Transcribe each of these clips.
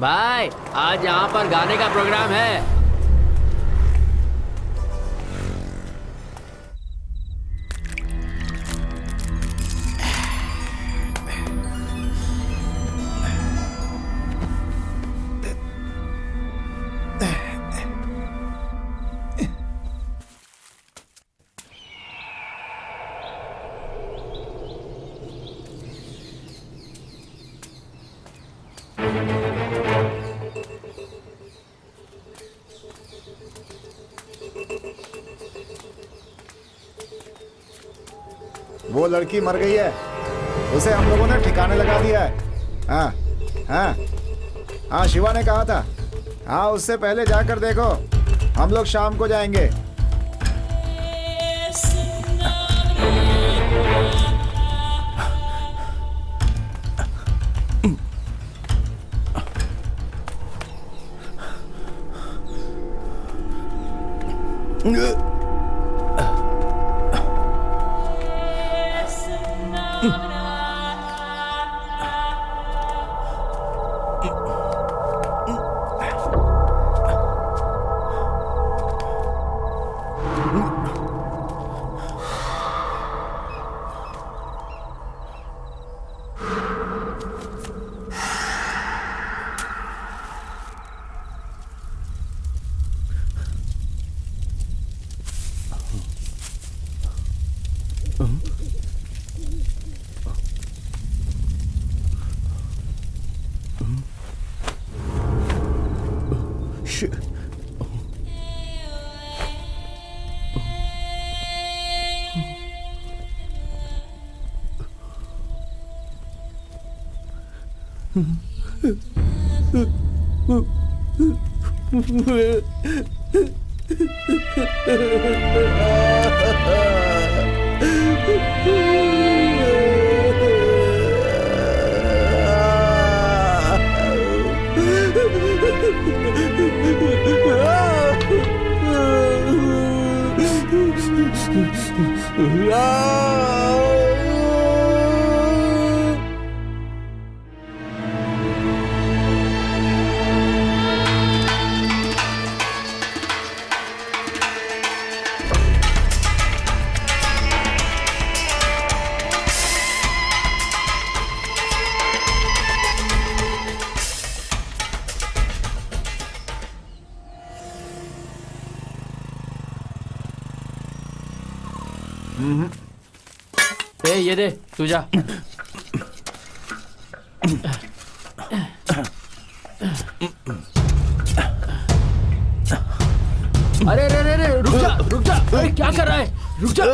भाई आज यहाँ पर गाने का प्रोग्राम है। वो लड़की मर गई है, उसे हम लोगों ने ठिकाने लगा दिया है। हाँ हाँ हाँ, शिवा ने कहा था। हाँ, उससे पहले जाकर देखो, हम लोग शाम को जाएंगे। ये दे, तू जा। अरे रे रे रे, रुक जा रुक जा। अरे क्या कर रहा है? रुक जा।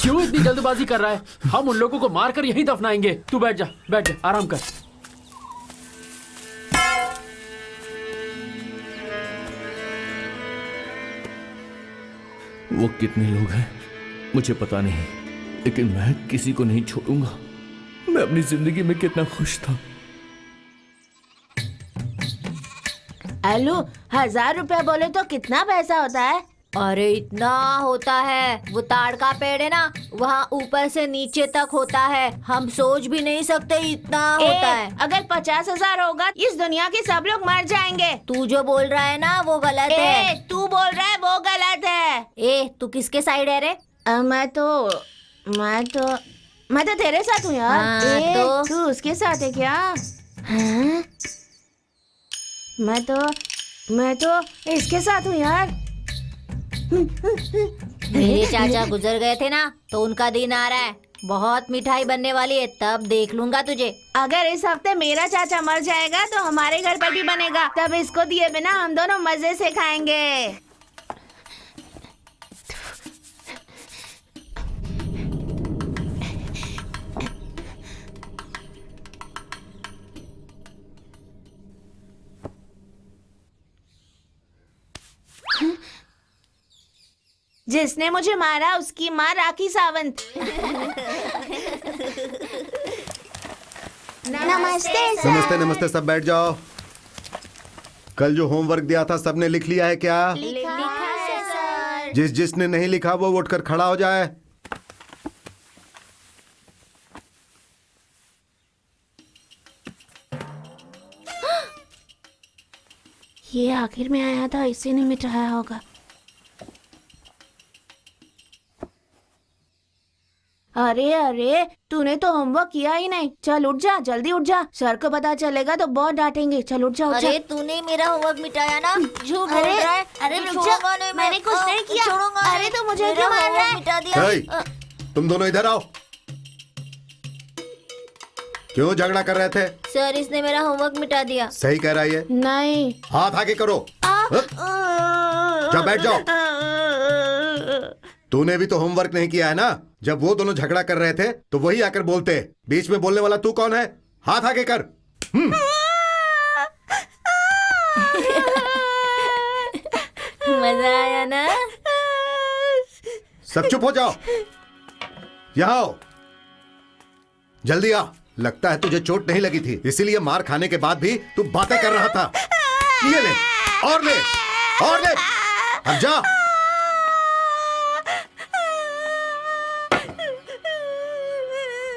क्यों इतनी जल्दबाजी कर रहा है? हम उन लोगों को मारकर यहीं दफनाएंगे। तू बैठ जा, बैठ जा, आराम कर। वो कितने लोग हैं मुझे पता नहीं, लेकिन मैं किसी को नहीं छोड़ूंगा। मैं अपनी जिंदगी में कितना खुश था। आलू, 1000 रुपया बोले तो कितना पैसा होता है? अरे इतना होता है। वो ताड़ का पेड़ है ना, वहाँ ऊपर से नीचे तक होता है। हम सोच भी नहीं सकते इतना होता है। अगर 50,000 होगा इस दुनिया के सब लोग मर जाएंगे। तू जो बोल रहा है ना वो गलत है। तू बोल रहा है वो गलत है। तू किसके साइड है रे? मैं तो तेरे साथ हूँ यार। हाँ, तो तू उसके साथ है क्या? हाँ? मैं तो इसके साथ हूँ यार। मेरे चाचा गुजर गए थे ना, तो उनका दिन आ रहा है। बहुत मिठाई बनने वाली है, तब देख लूंगा तुझे। अगर इस हफ्ते मेरा चाचा मर जाएगा तो हमारे घर पर भी बनेगा। तब इसको दिए बिना हम दोनों मजे से खाएंगे। जिसने मुझे मारा उसकी माँ राखी सावंत। नमस्ते, सब बैठ जाओ। कल जो होमवर्क दिया था सबने लिख लिया है क्या? लिखा है सर। जिसने नहीं लिखा वो उठकर खड़ा हो जाए। ये आखिर में आया था, इसी ने मिटाया होगा। अरे अरे, तूने तो होमवर्क किया ही नहीं। चल उठ जा, जल्दी उठ जा, सर को पता चलेगा तो बहुत डांटेंगे। चल उठ जा, उठ जा। अरे तूने मेरा होमवर्क मिटाया ना, झूठ बोल अरे रहा है। अरे तू रुक छोड़ूंगा जा, नहीं, मैंने कुछ नहीं किया। छोड़ूंगा अरे नहीं। तो मुझे मेरा क्यों मार रहा होमवर्क है? मिटा दिया। हे, तुम दोनों इधर आओ। क्यों झगड़ा कर रहे थे? सर इसने मेरा होमवर्क मिटा दिया। सही कह रहा है ये। नहीं। हाथ आगे करो। जाओ बैठ जाओ। तूने भी तो होमवर्क नहीं किया है ना। जब वो दोनों झगड़ा कर रहे थे तो वही आकर बोलते। बीच में बोलने वाला तू कौन है? हाथ आगे कर। मजा आया ना? सब चुप हो जाओ। यहाँ आओ, जल्दी आ। लगता है तुझे चोट नहीं लगी थी, इसीलिए मार खाने के बाद भी तू बातें कर रहा था। ये ले और ले और ले। अब जा।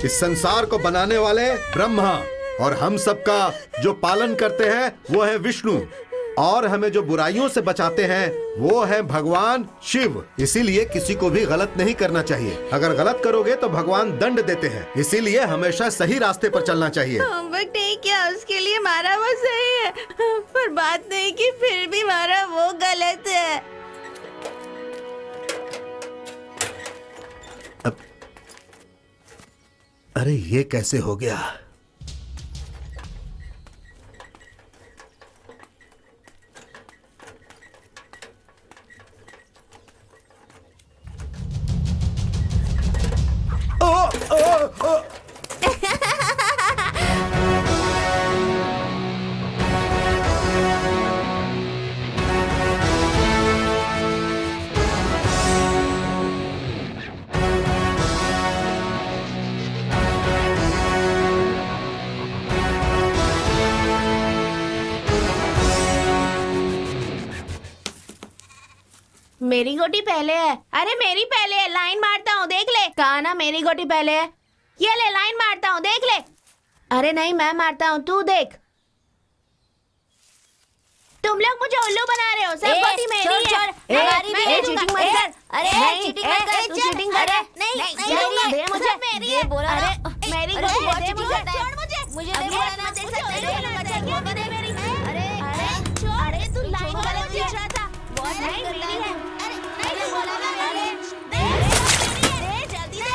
इस संसार को बनाने वाले ब्रह्मा और हम सबका जो पालन करते हैं वो है विष्णु, और हमें जो बुराइयों से बचाते हैं वो है भगवान शिव। इसीलिए किसी को भी गलत नहीं करना चाहिए। अगर गलत करोगे तो भगवान दंड देते हैं। इसीलिए हमेशा सही रास्ते पर चलना चाहिए। होमवर्क नहीं किया उसके लिए मारा वो सही है, पर बात नहीं की फिर भी मारा वो गलत है। अरे ये कैसे हो गया? मेरी गोटी पहले है। अरे मेरी पहले है, लाइन मारता हूँ देख ले। कहा ना मेरी गोटी पहले है। ये ले लाइन मारता हूँ देख ले। अरे नहीं मैं मारता हूँ, तू देख। तुम लोग मुझे उल्लू बना रहे हो। सब गोटी मेरी है। हमारी भी है। चीटिंग मत कर। अरे नहीं, चीटिंग मत कर। तू चीटिंग कर रहा है। नहीं दे मुझे। मेरी है। बोला ना। अरे मेरी अरे, गोटी दे चीटिंग मुझे। करता है। छोड़ मुझे। मुझे अरे, नहीं बोला ना। मुझे मुझे नहीं नहीं बोला बोला। चाहिए। दे मेरी। अरे अरे तू लाइन वाला पूछ रहा था। नहीं मेरी है। अरे नहीं बोला ना। अरे दे जल्दी दे।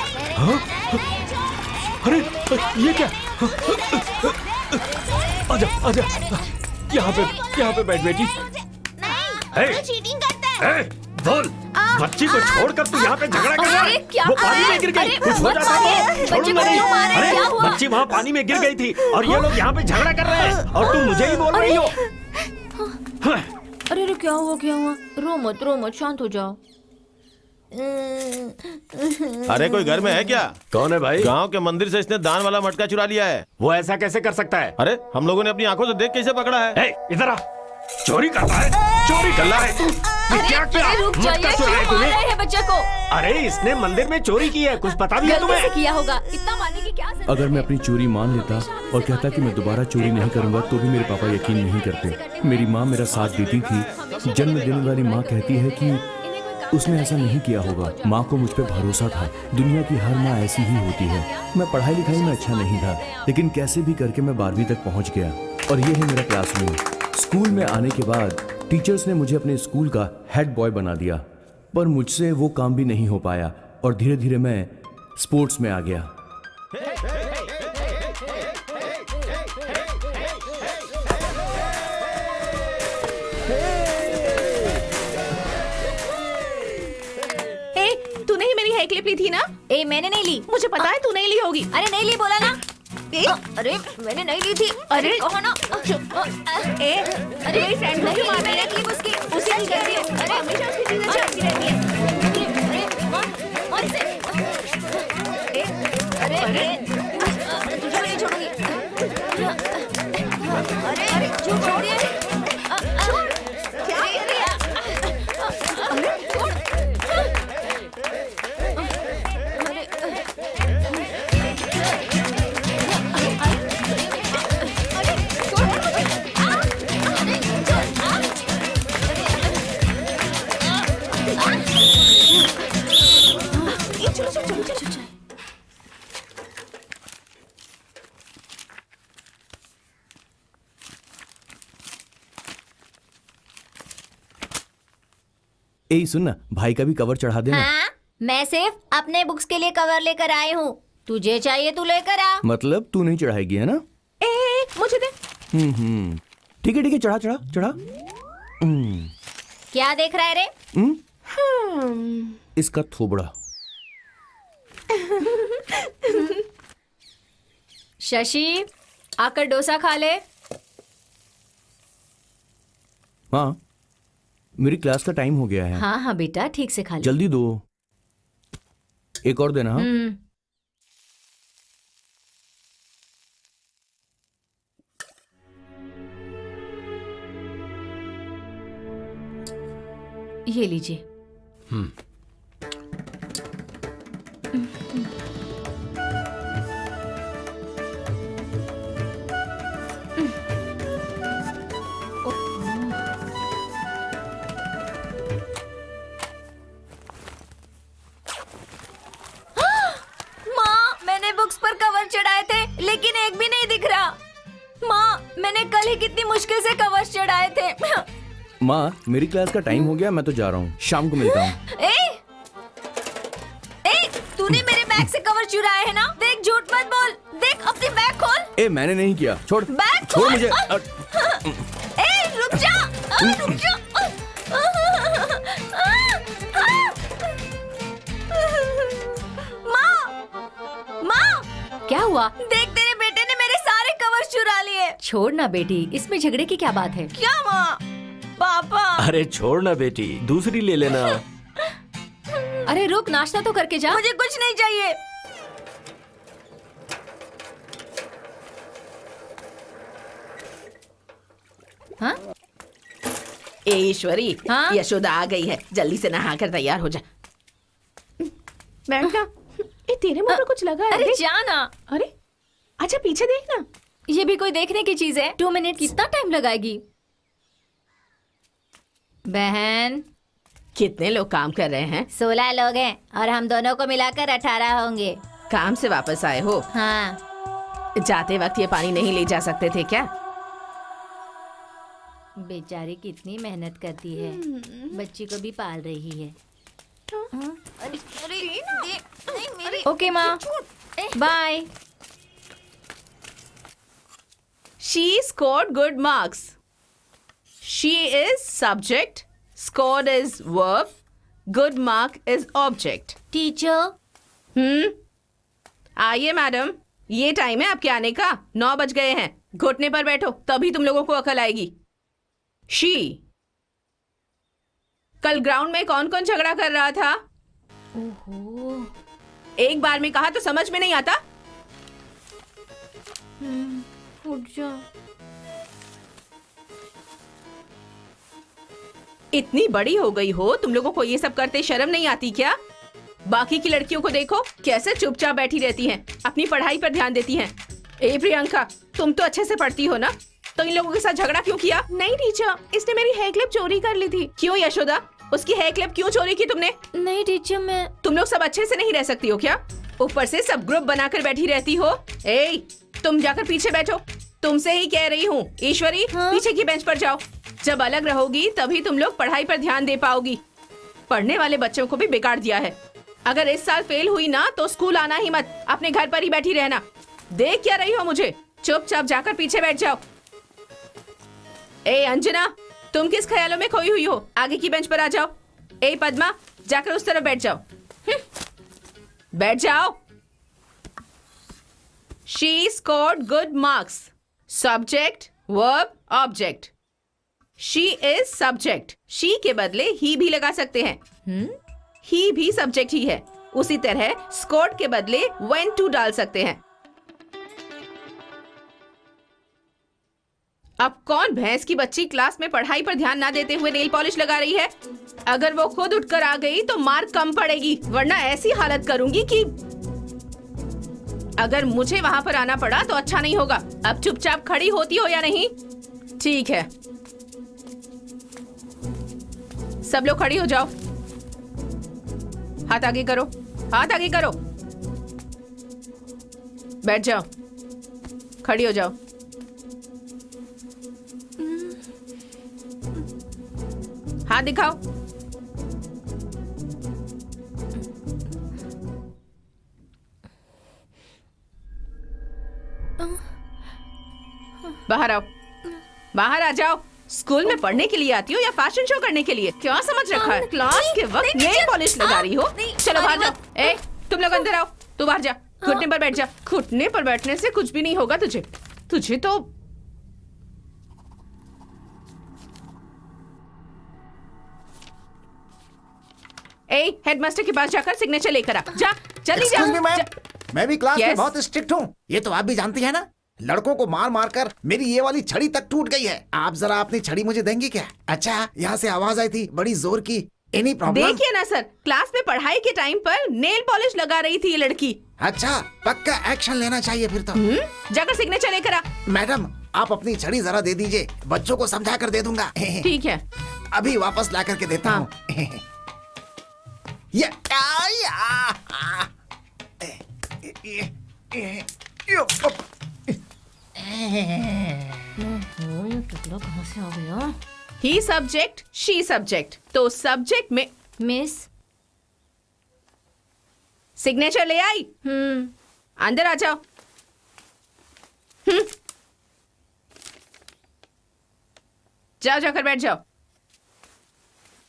अरे ये क्या? आजा आजा, यहाँ पे बैठ बेटी। नहीं तू चीटिंग करता है। बोल, बच्ची को छोड़कर तू यहाँ पे झगड़ा कर रहा है? क्या वो पानी में गिर गई, कुछ हो जाता तो छोड़ूंगा नहीं। अरे क्या हुआ? बच्ची वहाँ पानी में गिर गई थी और ये लोग यहाँ पे झगड़ा कर रहे हैं और तुम मुझे ही बोल रही हो। अरे क्या हुआ क्या हुआ? रो मत शांत हो जाओ। अरे कोई घर में है क्या? कौन है भाई? गांव के मंदिर से इसने दान वाला मटका चुरा लिया है। वो ऐसा कैसे कर सकता है? अरे हम लोगों ने अपनी आंखों से देख कैसे पकड़ा है। इधर आ, चोरी करता है, चोरी कर रहा है तू। क्या रुक जाइए, मटका क्यों चुराया मार तूने? रहे हैं बच्चे को? अरे इसने मंदिर में चोरी की है, कुछ पता भी है गलती तुम्हें? से किया होगा, इतना मानने की क्या जरूरत अगर है? मैं अपनी चोरी मान लेता और कहता कि मैं दोबारा चोरी नहीं करूंगा तो भी मेरे पापा यकीन नहीं करते। मेरी माँ मेरा साथ देती थी। जन्म देने वाली माँ कहती है कि उसने ऐसा नहीं किया होगा। माँ को मुझ पे भरोसा था। दुनिया की हर माँ ऐसी ही होती है। मैं पढ़ाई लिखाई में अच्छा नहीं था, लेकिन कैसे भी करके मैं 12वीं तक पहुँच गया और ये है मेरा क्लासरूम। स्कूल में आने के बाद टीचर्स ने मुझे अपने स्कूल का हेड बॉय बना दिया, पर मुझसे वो काम भी नहीं हो पाया और धीरे धीरे मैं स्पोर्ट्स में आ गया। तूने ही मेरी हेयर क्लिप ली थी ना? मैंने नहीं ली। मुझे पता है तू नहीं ली होगी। अरे नहीं ली बोला ना। अरे मैंने नहीं ली थी। अरे कहो ना। अरे मेरी फ्रेंड को क्यों मार रही है? क्लिप उसकी उसी की करती हूँ। अरे हमेशा उसकी चीजें छापती रहती है। अरे तुझे मैं नहीं छोड़ूंगी। अरे छोड़ दिए। ए सुन ना, भाई का भी कवर चढ़ा देना। हाँ, मैं सिर्फ अपने बुक्स के लिए कवर लेकर आई हूँ। तुझे चाहिए तू लेकर आ। मतलब तू नहीं चढ़ाएगी है ना? मुझे दे। ठीक है चढ़ा चढ़ा चढ़ा। क्या देख रहा है रे? इसका थोबड़ा। शशि, आकर डोसा खा ले। हाँ, मेरी क्लास का टाइम हो गया है। हाँ हाँ बेटा, ठीक से खा ले। जल्दी दो। एक और देना। हाँ ये लीजिए। माँ, मैंने बुक्स पर कवर चढ़ाए थे लेकिन एक भी नहीं दिख रहा। माँ, मैंने कल ही कितनी मुश्किल से कवर चढ़ाए थे। माँ, मेरी क्लास का टाइम हो गया, मैं तो जा रहा हूँ। शाम को मिलता हूँ। तूने मेरे बैग से कवर चुराए है ना? देख, झूठ मत बोल। देख, अपनी बैग खोल। ए, मैंने नहीं किया। छोड़ बैग छोड़ खोल। मुझे। रुक जा। रुक जा। माँ, क्या हुआ? देख, तेरे बेटे ने मेरे सारे कवर चुरा लिए। छोड़ ना बेटी, इसमें झगड़े की क्या बात है? क्या माँ? पापा। अरे छोड़ ना बेटी, दूसरी ले लेना। अरे रुक, नाश्ता तो करके जा। मुझे कुछ नहीं चाहिए। हाँ? ए ईश्वरी, हाँ? यशोदा आ गई है, जल्दी से नहाकर तैयार हो जा। बैठ जा। ए, तेरे मुंह पर कुछ लगा है? अरे देख। जाना। अरे अच्छा, पीछे देख ना। ये भी कोई देखने की चीज है? 2 मिनट कितना टाइम लगाएगी? बहन, कितने लोग काम कर रहे हैं? 16 लोग हैं और हम दोनों को मिलाकर 18 होंगे। काम से वापस आए हो? हाँ। जाते वक्त ये पानी नहीं ले जा सकते थे क्या? बेचारी कितनी मेहनत करती है, बच्ची को भी पाल रही है। ओके माँ, bye. She scored good marks. She is subject, scored is verb, good mark is object. Teacher, आइए मैडम, ये टाइम है आपके आने का। 9 बज गए हैं। घुटने पर बैठो, तभी तुम लोगों को अकल आएगी। शी, कल ग्राउंड में कौन कौन झगड़ा कर रहा था? ओहो, एक बार में कहा तो समझ में नहीं आता? उठ जा। इतनी बड़ी हो गई हो, तुम लोगों को ये सब करते शर्म नहीं आती क्या? बाकी की लड़कियों को देखो कैसे चुपचाप बैठी रहती हैं, अपनी पढ़ाई पर ध्यान देती हैं। ए प्रियंका, तुम तो अच्छे से पढ़ती हो ना, तो इन लोगों के साथ झगड़ा क्यों किया? नहीं टीचर, इसने मेरी हेयर क्लिप चोरी कर ली थी। क्यों यशोदा, उसकी हेयर क्लिप क्यों चोरी की तुमने? नहीं टीचर, मैं। तुम लोग सब अच्छे से नहीं रह सकती हो क्या? ऊपर से सब ग्रुप बनाकर बैठी रहती हो। ए, तुम जाकर पीछे बैठो। तुमसे ही कह रही हूँ। ईश्वरी, हाँ? पीछे की बेंच पर जाओ। जब अलग रहोगी तभी तुम लोग पढ़ाई पर ध्यान दे पाओगी। पढ़ने वाले बच्चों को भी बिगाड़ दिया है। अगर इस साल फेल हुई ना तो स्कूल आना ही मत, अपने घर पर ही बैठी रहना। देख क्या रही हो मुझे? चुपचाप जाकर पीछे बैठ जाओ। ए अंजना, तुम किस ख्यालों में खोई हुई हो? आगे की बेंच पर आ जाओ। ए पद्मा, जाकर उस तरफ बैठ जाओ। बैठ जाओ। She scored good marks. Subject, verb, object. She is subject. She के बदले he भी लगा सकते हैं। He भी subject ही है। उसी तरह scored के बदले went to डाल सकते हैं। अब कौन भैंस की बच्ची क्लास में पढ़ाई पर ध्यान ना देते हुए नेल पॉलिश लगा रही है? अगर वो खुद उठकर आ गई तो मार्क कम पड़ेगी, वरना ऐसी हालत करूंगी कि अगर मुझे वहां पर आना पड़ा तो अच्छा नहीं होगा। अब चुपचाप खड़ी होती हो या नहीं? ठीक है, सब लोग खड़ी हो जाओ। हाथ आगे करो, हाथ आगे करो। बैठ जाओ, खड़ी हो जाओ। हाथ दिखाओ। बाहर आओ, बाहर आ जाओ। स्कूल में पढ़ने के लिए आती हो या फैशन शो करने के लिए? क्या समझ रखा है? क्लास के वक्त नेल पॉलिश लगा रही हो? चलो बाहर जाओ। ए, तुम लोग अंदर आओ, तू बाहर जा, घुटने पर बैठ जा। घुटने पर बैठने से कुछ भी नहीं होगा तुझे। तुझे तो हेडमास्टर के पास जाकर सिग्नेचर लेकर आ। जा, जल्दी जा। Excuse me, ma'am. जा। मैं भी क्लास में Yes? बहुत स्ट्रिक्ट हूँ, ये तो आप भी जानती है ना। लड़कों को मार मार कर मेरी ये वाली छड़ी तक टूट गई है। आप जरा अपनी छड़ी मुझे देंगे क्या? अच्छा, यहाँ से आवाज आई थी बड़ी जोर की। Any problem? देखिए ना सर, क्लास में पढ़ाई के टाइम पर नेल पॉलिश लगा रही थी ये लड़की। अच्छा, पक्का एक्शन लेना चाहिए फिर तो। जाकर सिग्नेचर लेकर आ। मैडम, आप अपनी छड़ी जरा दे दीजिए, बच्चों को समझा कर दे दूंगा। ठीक है। अभी वापस ला करके देता हूँ। ये कहाँ से आ गया? ही सब्जेक्ट, शी सब्जेक्ट। तो सब्जेक्ट में मिस। सिग्नेचर ले आई? अंदर आ जाओ। जाओ, जाकर बैठ जाओ।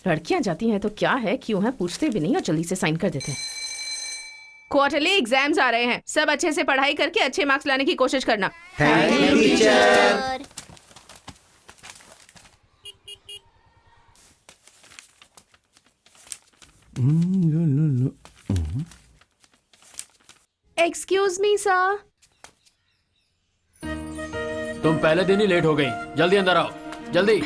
लड़कियां जाती हैं तो क्या है, क्यों है, पूछते भी नहीं और जल्दी से साइन कर देते हैं। क्वार्टरली एग्जाम्स आ रहे हैं, सब अच्छे से पढ़ाई करके अच्छे मार्क्स लाने की कोशिश करना। Thank you teacher. Excuse me sir. तुम पहले दिन ही लेट हो गई, जल्दी अंदर आओ, जल्दी।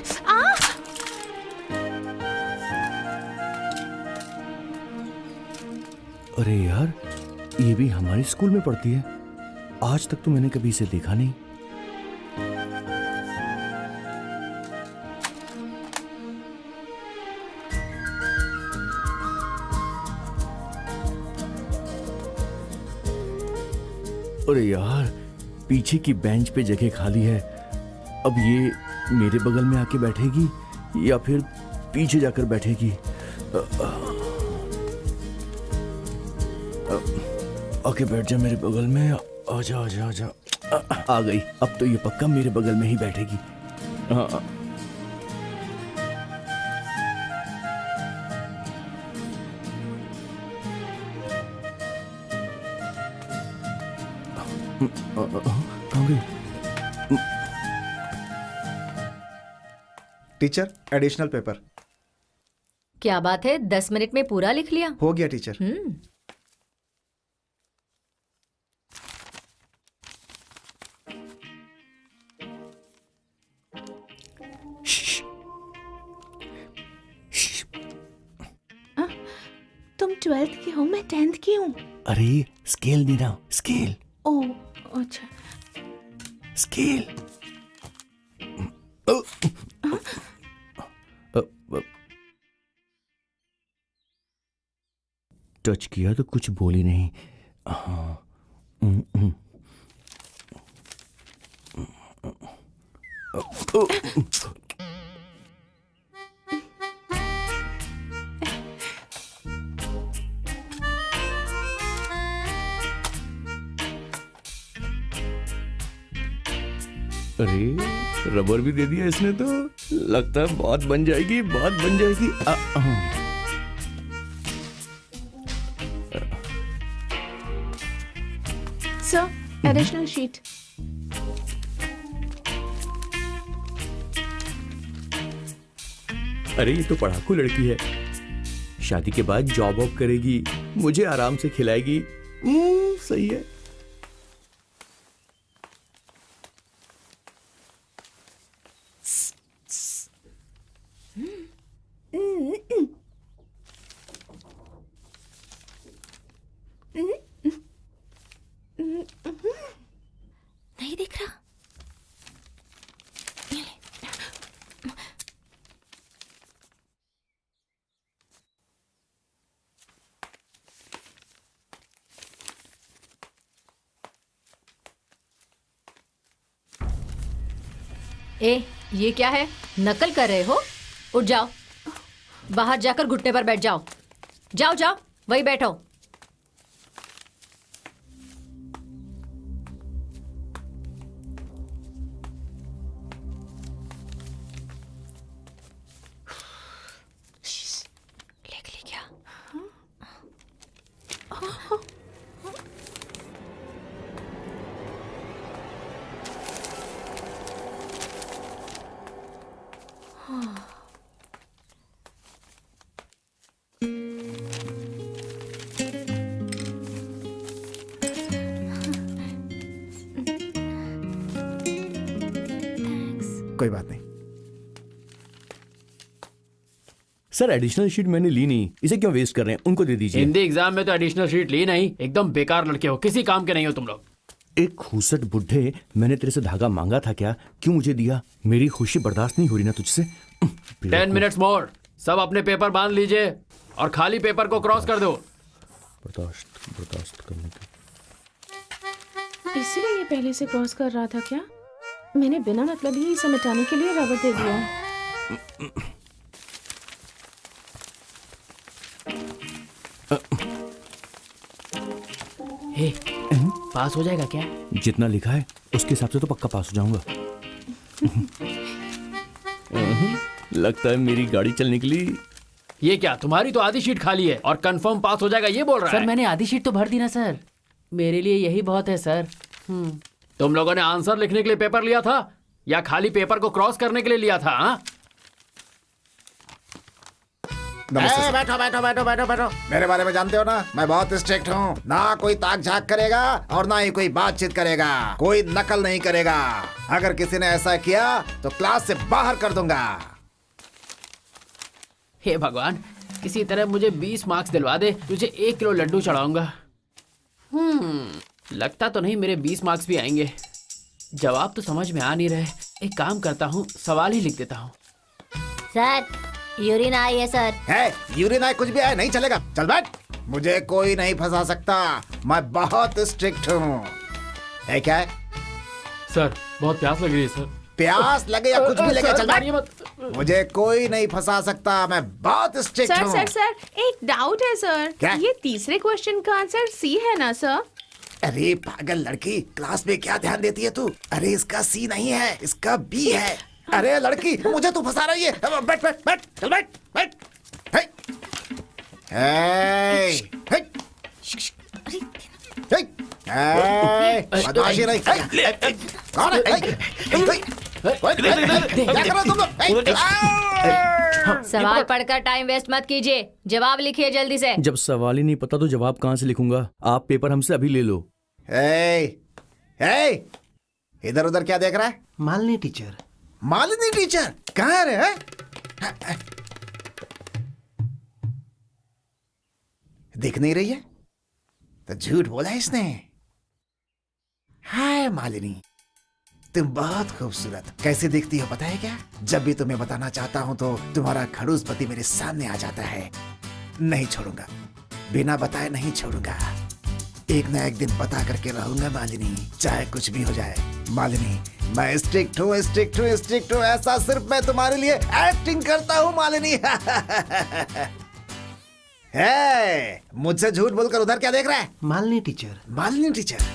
अरे यार, ये भी हमारे स्कूल में पढ़ती है। आज तक तो मैंने कभी इसे देखा नहीं। अरे यार, पीछे की बेंच पे जगह खाली है। अब ये मेरे बगल में आके बैठेगी या फिर पीछे जाकर बैठेगी? आके बैठ जा मेरे बगल में। आजा आजा आजा। आ गई। अब तो ये पक्का मेरे बगल में ही बैठेगी। कहाँ गई? Teacher, additional paper. क्या बात है, 10 मिनट में पूरा लिख लिया? हो गया टीचर। तुम 12th की हो, मैं 10th की हूँ। अरे स्केल नहीं ना, स्केल। ओह अच्छा। स्केल। टच किया तो कुछ बोली नहीं। अरे रबर भी दे दिया इसने तो। लगता है बहुत बन जाएगी, बहुत बन जाएगी। Sir, additional sheet. अरे ये तो पढ़ाकू लड़की है। शादी के बाद जॉब वॉब करेगी, मुझे आराम से खिलाएगी। सही है। नहीं दिख रहा। ए, ये क्या है? नकल कर रहे हो? उठ जाओ, बाहर जाकर घुटने पर बैठ जाओ। जाओ जाओ, वही बैठो। कोई बात नहीं। सर एडिशनल शीट मैंने ली नहीं, इसे क्यों वेस्ट कर रहे हैं? उनको दे दीजिए। हिंदी एग्जाम में तो एडिशनल शीट ली नहीं, एकदम बेकार लड़के हो, किसी काम के नहीं हो तुम लोग। एक खूसट बुढ़े, मैंने तेरे से धागा मांगा था क्या? क्यों मुझे दिया? मेरी खुशी बर्दाश्त नहीं हो रही ना तुझसे। 10 मिनट्स मोर, सब अपने पेपर बांध लीजिए और खाली पेपर को क्रॉस कर दो। बर्दाश्त करने की। इसलिए ये पहले से क्रॉस कर रहा था क्या? मैंने बिना मतलब ही इसे मिटाने के लिए रबर दे दिया। हे, पास हो जाएगा क्या? जितना लिखा है उसके हिसाब से तो पक्का पास हो जाऊंगा। लगता है मेरी गाड़ी चलने के लिए। ये क्या, तुम्हारी तो आधी शीट खाली है और कंफर्म पास हो जाएगा ये बोल रहा है? सर मैंने आधी शीट तो भर दी ना सर, मेरे लिए यही बहुत है सर। तुम लोगों ने आंसर लिखने के लिए पेपर लिया था या खाली पेपर को क्रॉस करने के लिए लिया था? हाँ? नमस्ते। बैठो बैठो बैठो बैठो बैठो। मेरे बारे में जानते हो ना, मैं बहुत स्ट्रिक्ट हूँ। ना कोई ताक झाक करेगा और ना ही कोई बातचीत करेगा, कोई नकल नहीं करेगा। अगर किसी ने ऐसा किया तो क्लास से बाहर कर दूंगा। हे भगवान, किसी तरह मुझे 20 मार्क्स दिलवा दे, तुझे 1 किलो लड्डू चढ़ाऊंगा। लगता तो नहीं मेरे 20 मार्क्स भी आएंगे। जवाब तो समझ में आ नहीं रहे। एक काम करता हूँ, सवाल ही लिख देता हूँ। सर यूरिन आई है सर। है यूरिन आए कुछ भी आए नहीं चलेगा, चल बैठ। मुझे कोई नहीं फंसा सकता, मैं बहुत स्ट्रिक्ट हूँ। है क्या है? सर बहुत प्यास लग रही है सर। प्यास लगे या कुछ भी लगे, सर, चल मारिए बैठ। मत। मुझे कोई नहीं फंसा सकता, मैं बहुत स्ट्रिक्ट सर हूँ। सर सर एक डाउट है सर। क्या? ये तीसरे क्वेश्चन का आंसर सी है ना सर? अरे पागल लड़की, क्लास में क्या ध्यान देती है तू? अरे इसका सी नहीं है, इसका बी है। अरे लड़की, मुझे तू फंसा रही है। बैठ बैठ बैठ, चल बैठ बैठ। हे। हे। हे। हे। हे। बदमाशी नहीं। कौन है? हे। हे। क्या कर रहे हो तुम लोग? हे। सवाल पढ़कर टाइम वेस्ट मत कीजिए, जवाब लिखिए जल्दी से। जब सवाल ही नहीं पता तो जवाब कहाँ से लिखूंगा? आप पेपर हमसे अभी ले लो। हे। हे। इधर उधर क्या देख रहा है? मालिनी टीचर। मालिनी टीचर कहाँ है रे? दिख नहीं रही है तो झूठ बोला इसने। हाय मालिनी, तुम बहुत खूबसूरत। कैसे दिखती हो पता है क्या? जब भी तुम्हें बताना चाहता हूँ तो तुम्हारा खड़ूस पति मेरे सामने आ जाता है। नहीं छोड़ूंगा, बिना बताए नहीं छोड़ूंगा। एक ना एक दिन पता करके रहूंगा मालिनी, चाहे कुछ भी हो जाए। मालिनी, मैं स्ट्रिक्ट हूँ स्ट्रिक्ट हूँ स्ट्रिक्ट हूँ, ऐसा सिर्फ मैं तुम्हारे लिए एक्टिंग करता हूँ मालिनी। है, मुझसे झूठ बोलकर उधर क्या देख रहा है? मालिनी टीचर। मालिनी टीचर।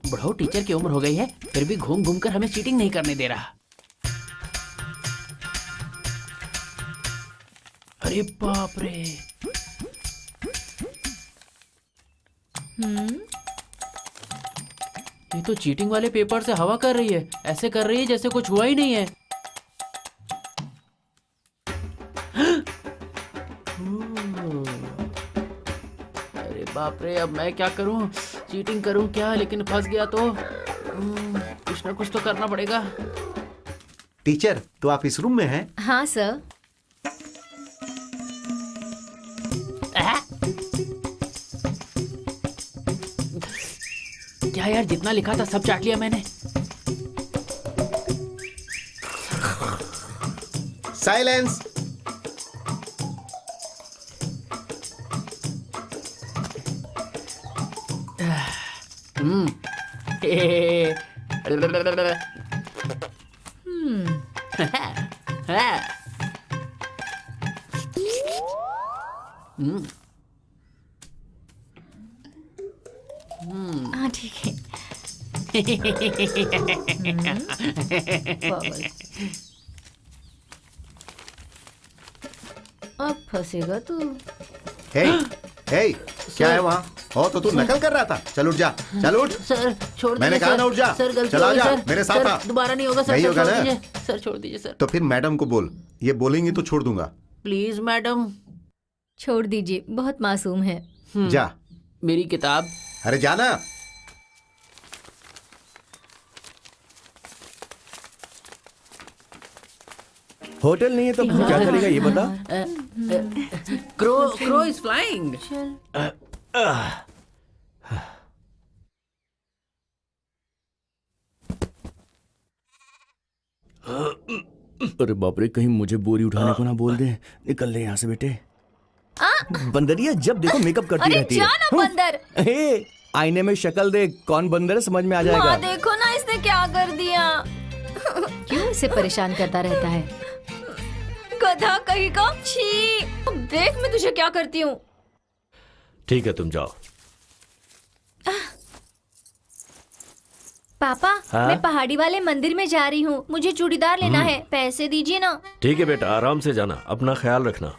बुढ़ऊ टीचर की उम्र हो गई है, फिर भी घूम घूम कर हमें चीटिंग नहीं करने दे रहा। अरे बाप रे। ये तो चीटिंग वाले पेपर से हवा कर रही है, ऐसे कर रही है जैसे कुछ हुआ ही नहीं है। अरे बाप रे, अब मैं क्या करूं? चीटिंग करूं क्या? लेकिन फंस गया तो कुछ ना कुछ तो करना पड़ेगा। टीचर, तो आप इस रूम में हैं? हाँ सर। क्या यार, जितना लिखा था सब चाट लिया मैंने। साइलेंस। अब फंसेगा तू। हे, हे, क्या है वहाँ? ओ तो तू नकल कर रहा था। चल उठ जा, चल उठ। सर छोड़ दीजिए। मैंने कहा ना उठ जा। सर गलती चला हो गई, जा, सर। मेरे साथ सर, आ। दोबारा नहीं होगा सर। नहीं सर, होगा छोड़ ना? दीजिए। सर छोड़ दीजिए सर। तो फिर मैडम को बोल, ये बोलेंगी तो छोड़ दूंगा। Please madam. छोड़ दीजिए, बहुत मासूम है। जा। मेरी किताब। अरे जाना। होटल नहीं है तो क्या करेगा ये बता। Crow is flying. अरे बाप रे, कहीं मुझे बोरी उठाने को ना बोल दे। निकल ले यहाँ से बेटे। बंदरिया जब देखो मेकअप करती अरे रहती है। जाना बंदर। हे, आईने में शक्ल देख, कौन बंदर है समझ में आ जाएगा। माँ देखो ना इसने क्या कर दिया। क्यों इसे परेशान करता रहता है? गधा कहीं का। छी, देख मैं तुझे क्या करती हूँ। ठीक है तुम जाओ। पापा हाँ? मैं पहाड़ी वाले मंदिर में जा रही हूँ, मुझे चूड़ीदार लेना है, पैसे दीजिए ना। ठीक है बेटा, आराम से जाना, अपना ख्याल रखना।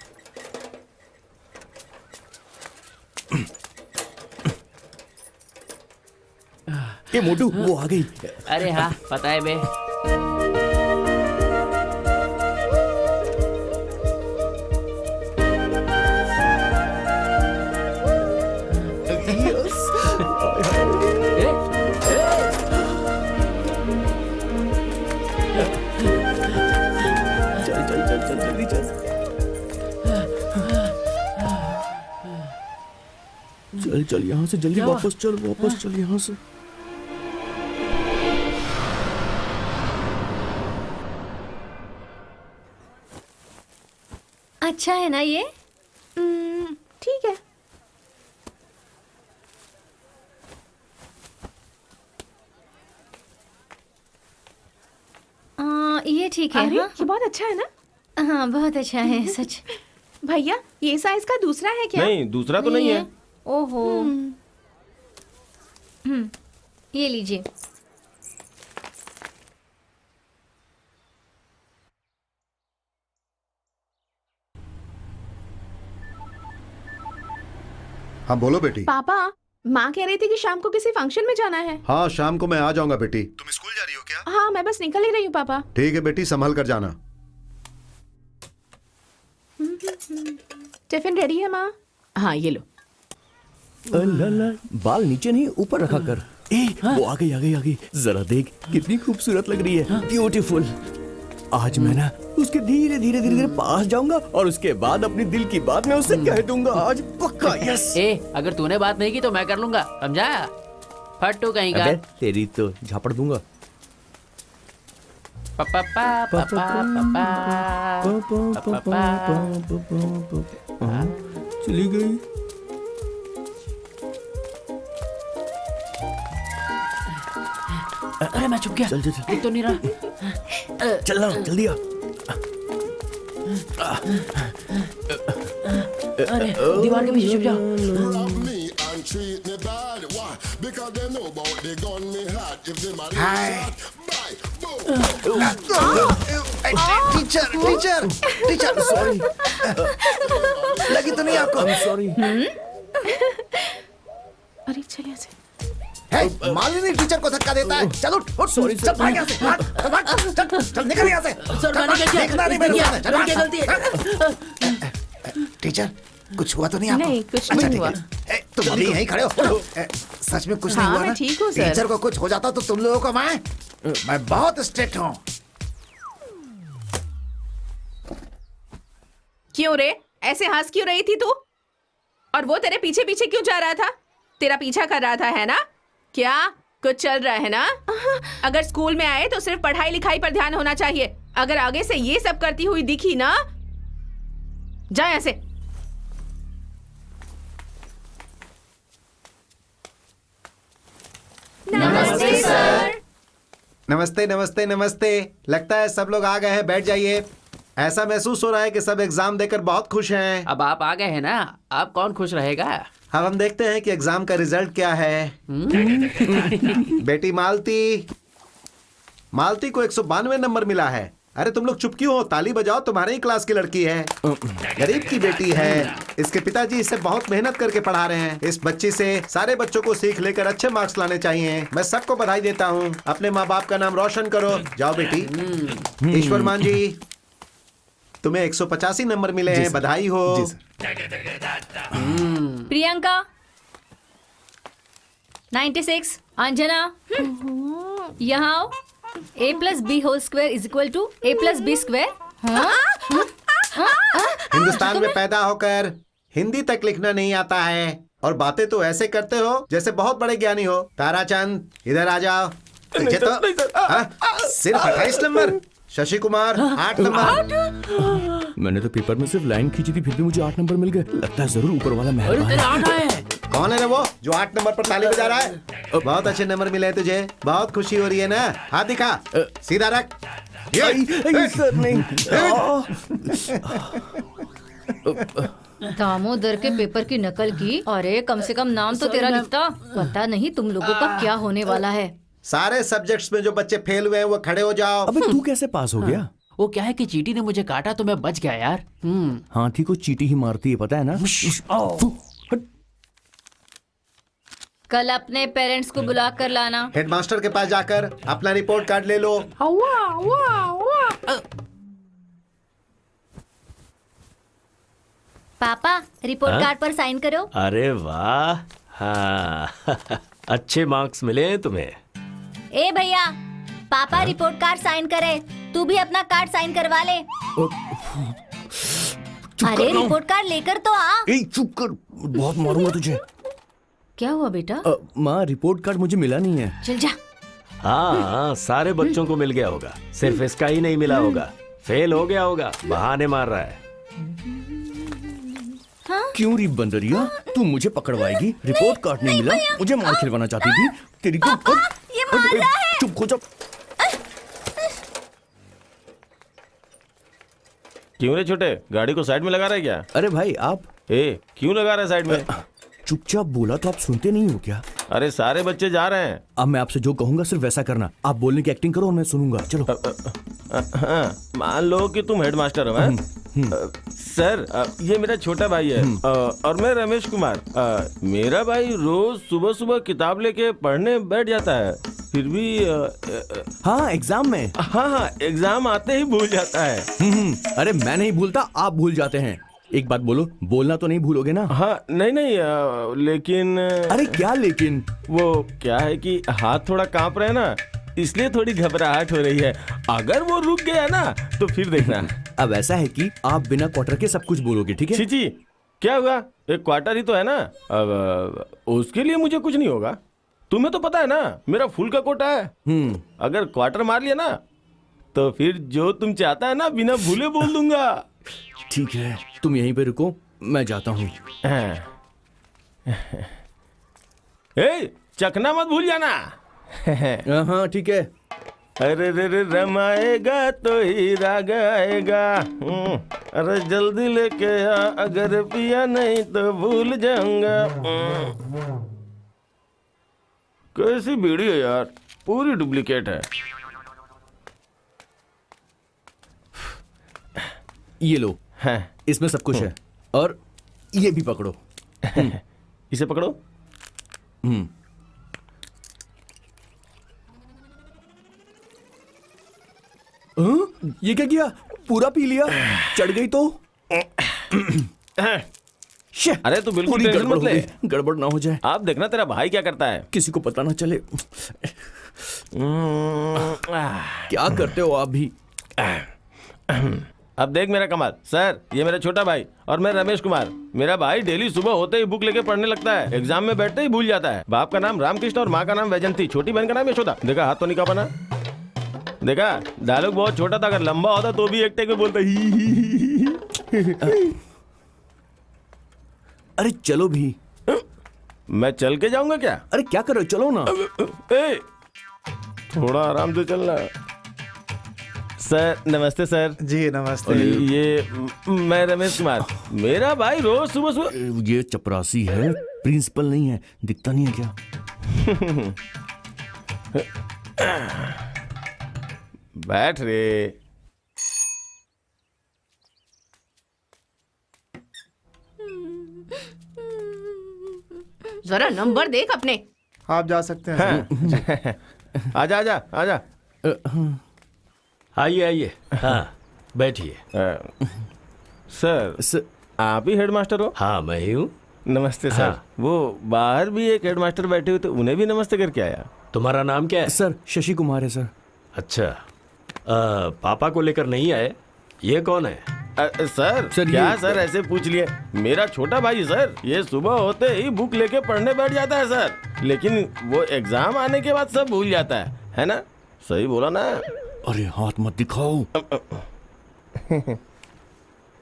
ये मोटू वो आ गई। अरे हाँ पता है बे। चल चल चल चल जल्दी चल। चल चल यहाँ से जल्दी वापस चल, वापस चल यहाँ से। अच्छा है ना ये? ठीक है। ये ठीक है। अरे हाँ? ये बहुत अच्छा है ना। हाँ बहुत अच्छा है सच। भैया ये साइज का दूसरा है क्या? नहीं, दूसरा तो नहीं है। ओहो। ये लीजिए। हाँ बोलो बेटी। पापा माँ कह रही थी कि शाम को किसी फंक्शन में जाना है। हाँ शाम को मैं आ जाऊंगा बेटी। तुम स्कूल जा रही हो क्या? हाँ मैं बस निकल ही रही हूँ पापा। ठीक है बेटी, संभल कर जाना। टिफिन रेडी है माँ? हाँ ये लो। अल्लाह, बाल नीचे नहीं ऊपर रखा कर। वो आ गई आ गई आ गई। जरा देख कितनी खूबसूरत लग रही है। ब्यूटीफुल। आज मैं ना उसके धीरे धीरे धीरे धीरे पास जाऊंगा और उसके बाद अपनी दिल की बात मैं उससे कह दूंगा आज पक्का। यस। अगर तूने बात नहीं की तो मैं कर लूंगा, समझा? फट्टू कहीं का। अबे तेरी तो झापड़ दूंगा। पापा पापा पापा। चली गई। अरे मैं चुप गया। चल चल चल। दिख तो नहीं रहा। चल ना जल्दी आ। अरे दीवार के पीछे छुप जा। हाय। Teacher teacher teacher sorry. लगी तो नहीं आपको? सॉरी। अरे चलिए से। है, मालिनी टीचर को धक्का देता है। चल उठ उठ। सॉरी चल भाग यहाँ से। भाग, भाग, चल चल निकल यहाँ से। सर मैंने क्या किया? देखना नहीं मेरे सामने। चल, मेरी क्या भाग, गलती है? टीचर कुछ हुआ तो नहीं आपको? नहीं, कुछ अच्छा, नहीं ठीक हुआ। है। तुम अभी यहीं खड़े हो। सच में कुछ नहीं हाँ, हुआ मैं ना? ठीक हूँ, सर। टीचर को कुछ हो जाता तो तुम लोगों को मैं बहुत स्ट्रिक्ट हूँ। क्यों रे, ऐसे हंस क्यों रही थी तू? और वो तेरे पीछे पीछे क्यों जा रहा था? तेरा पीछा कर रहा था है ना? क्या कुछ चल रहा है ना? अगर स्कूल में आए तो सिर्फ पढ़ाई लिखाई पर ध्यान होना चाहिए। अगर आगे से ये सब करती हुई दिखी ना, जा ऐसे। नमस्ते सर। नमस्ते नमस्ते नमस्ते। लगता है सब लोग आ गए हैं, बैठ जाइए। ऐसा महसूस हो रहा है कि सब एग्जाम देकर बहुत खुश हैं। अब आप आ गए हैं ना, अब कौन खुश रहेगा? अब हम देखते हैं कि एग्जाम का रिजल्ट क्या है। बेटी मालती, मालती को 192 नंबर मिला है। अरे तुम लोग चुप क्यों हो? ताली बजाओ, तुम्हारे ही क्लास की लड़की है, गरीब की बेटी है। इसके पिताजी इसे बहुत मेहनत करके पढ़ा रहे हैं। इस बच्ची से सारे बच्चों को सीख लेकर अच्छे मार्क्स लाने चाहिए। मैं सबको बधाई देता हूँ। अपने माँ बाप का नाम रोशन करो। जाओ बेटी। ईश्वर मान जी, तुम्हें 185 नंबर मिले हैं, बधाई हो। जी सर। प्रियंका 96, अंजना यहाँ आओ। a+b² हिंदुस्तान में पैदा होकर हिंदी तक लिखना नहीं आता है और बातें तो ऐसे करते हो जैसे बहुत बड़े ज्ञानी हो। ताराचंद इधर आ जाओ। तुझे तो सिर्फ 28 नंबर। शशि कुमार 8 नंबर। मैंने तो पेपर में सिर्फ लाइन खींची थी, फिर भी मुझे 8 नंबर मिल गए। लगता है जरूर ऊपर वाला मेहरबान तेरे है। 8 आए। कौन है रे वो जो 8 नंबर पर ताली बजा रहा है? बहुत अच्छे नंबर मिले हैं तुझे, बहुत खुशी हो रही है ना? हाथ दिखा, सीधा रख। सर नहीं। दामोदर के पेपर की नकल की। अरे कम से कम नाम तो तेरा लिखता। पता नहीं तुम लोगों का क्या होने वाला है। सारे सब्जेक्ट्स में जो बच्चे फेल हुए हैं वो खड़े हो जाओ। अबे तू कैसे पास हो गया? वो क्या है कि चींटी ने मुझे काटा तो मैं बच गया यार। हाथी को चींटी ही मारती है, पता है ना? कल अपने पेरेंट्स को बुला कर लाना। हेडमास्टर के पास जाकर अपना रिपोर्ट कार्ड ले लो। पापा रिपोर्ट हाँ? कार्ड पर साइन करो। अरे वाह, हाँ अच्छे मार्क्स मिले हैं तुम्हें। ए भैया, पापा रिपोर्ट कार्ड साइन करे, तू भी अपना कार्ड साइन करवा ले। अरे रिपोर्ट कार्ड लेकर तो आ। चुप कर, बहुत मारूंगा तुझे। क्या हुआ बेटा? माँ रिपोर्ट कार्ड मुझे मिला नहीं है। चल जा। हाँ सारे बच्चों को मिल गया होगा, सिर्फ इसका ही नहीं मिला होगा। फेल हो गया होगा, बहाने मार रहा है। क्यों री बंदरिया, तू मुझे पकड़वाएगी? रिपोर्ट कार्ड नहीं मिला, मुझे मार खिलवाना चाहती थी। तेरी को ये मार रहा है। चुप हो जा। क्यों रे छोटे, गाड़ी को साइड में लगा रहा है क्या? अरे भाई आप क्यों लगा रहा है साइड में? चुपचाप बोला तो आप सुनते नहीं हो क्या? अरे सारे बच्चे जा रहे हैं। अब मैं आपसे जो कहूंगा सिर्फ वैसा करना। आप बोलने की एक्टिंग करो और मैं सुनूंगा। चलो। हाँ, मान लो कि तुम हेडमास्टर हो। सर ये मेरा छोटा भाई है और मैं रमेश कुमार। मेरा भाई रोज सुबह सुबह किताब लेके पढ़ने बैठ जाता है, फिर भी हाँ एग्जाम में। हाँ एग्जाम आते ही भूल जाता है। अरे मैं नहीं भूलता, आप भूल जाते हैं। एक बात बोलो, बोलना तो नहीं भूलोगे ना? हाँ नहीं लेकिन। अरे क्या लेकिन? वो क्या है कि हाथ थोड़ा कांप रहे हैं ना, इसलिए थोड़ी घबराहट हो रही है। अगर वो रुक गया ना तो फिर देखना। अब ऐसा है कि आप बिना क्वार्टर के सब कुछ बोलोगे, ठीक है? छी क्या हुआ, एक क्वार्टर ही तो है ना। अब उसके लिए मुझे कुछ नहीं होगा। तुम्हें तो पता है ना मेरा फुल का कोटा है। अगर क्वार्टर मार लिया ना तो फिर जो तुम चाहता है ना बिना भूले बोल दूंगा। ठीक है, तुम यहीं पे रुको, मैं जाता हूँ। चखना मत भूल जाना। हाँ ठीक है। अरे रे रमाएगा तो हीरा गाएगा। अरे जल्दी लेके आ, अगर पिया नहीं तो भूल जाऊंगा। कैसी बीड़ी है यार, पूरी डुप्लीकेट है। ये लो, हाँ। इसमें सब कुछ है। और ये भी पकड़ो। इसे पकड़ो। ये क्या किया? पूरा पी लिया? चढ़ गई तो? अरे तू बिल्कुल टेंशन गड़बड़ मत हो ले। गई, गड़बड़ ना हो जाए। आप देखना तेरा भाई क्या करता है। किसी को पता ना चले। क्या करते हो आप भी? अब देख मेरा कमाल। सर ये मेरा छोटा भाई और मैं रमेश कुमार। मेरा भाई डेली सुबह होते ही बुक लेके पढ़ने लगता है, एग्जाम में बैठते ही भूल जाता है। बाप का नाम रामकृष्ण और माँ का नाम वैजंती, छोटी बहन का नाम यशोदा। देखा हाथ तो नहीं कांपा ना? देखा डायलॉग बहुत छोटा था, अगर लंबा होता तो भी एक टेक में बोलता ही। अरे चलो भी। मैं चल के जाऊंगा क्या? अरे क्या कर रहे हो, चलो ना। थोड़ा आराम से चलना। सर नमस्ते सर। जी नमस्ते। ये मैं रमेश कुमार। मेरा भाई रोज सुबह सुबह ये चपरासी है, प्रिंसिपल नहीं है। दिखता नहीं है क्या? बैठ रे। जरा नंबर देख अपने। आप जा सकते हैं। आजा आजा आजा। आइए आइए, हाँ बैठिए। सर आप ही हेडमास्टर हो? हाँ मैं ही हूँ। नमस्ते सर। हाँ। वो बाहर भी एक हेडमास्टर बैठे हुए थे, उन्हें भी नमस्ते करके आया। तुम्हारा नाम क्या है? सर शशि कुमार है सर। अच्छा, पापा को लेकर नहीं आए? ये कौन है? सर सर, क्या ये- सर ऐसे पूछ लिए? मेरा छोटा भाई सर, ये सुबह होते ही बुक लेके पढ़ने बैठ जाता है सर, लेकिन वो एग्जाम आने के बाद सब भूल जाता है ना? सही बोला ना? अरे हाथ मत दिखाओ।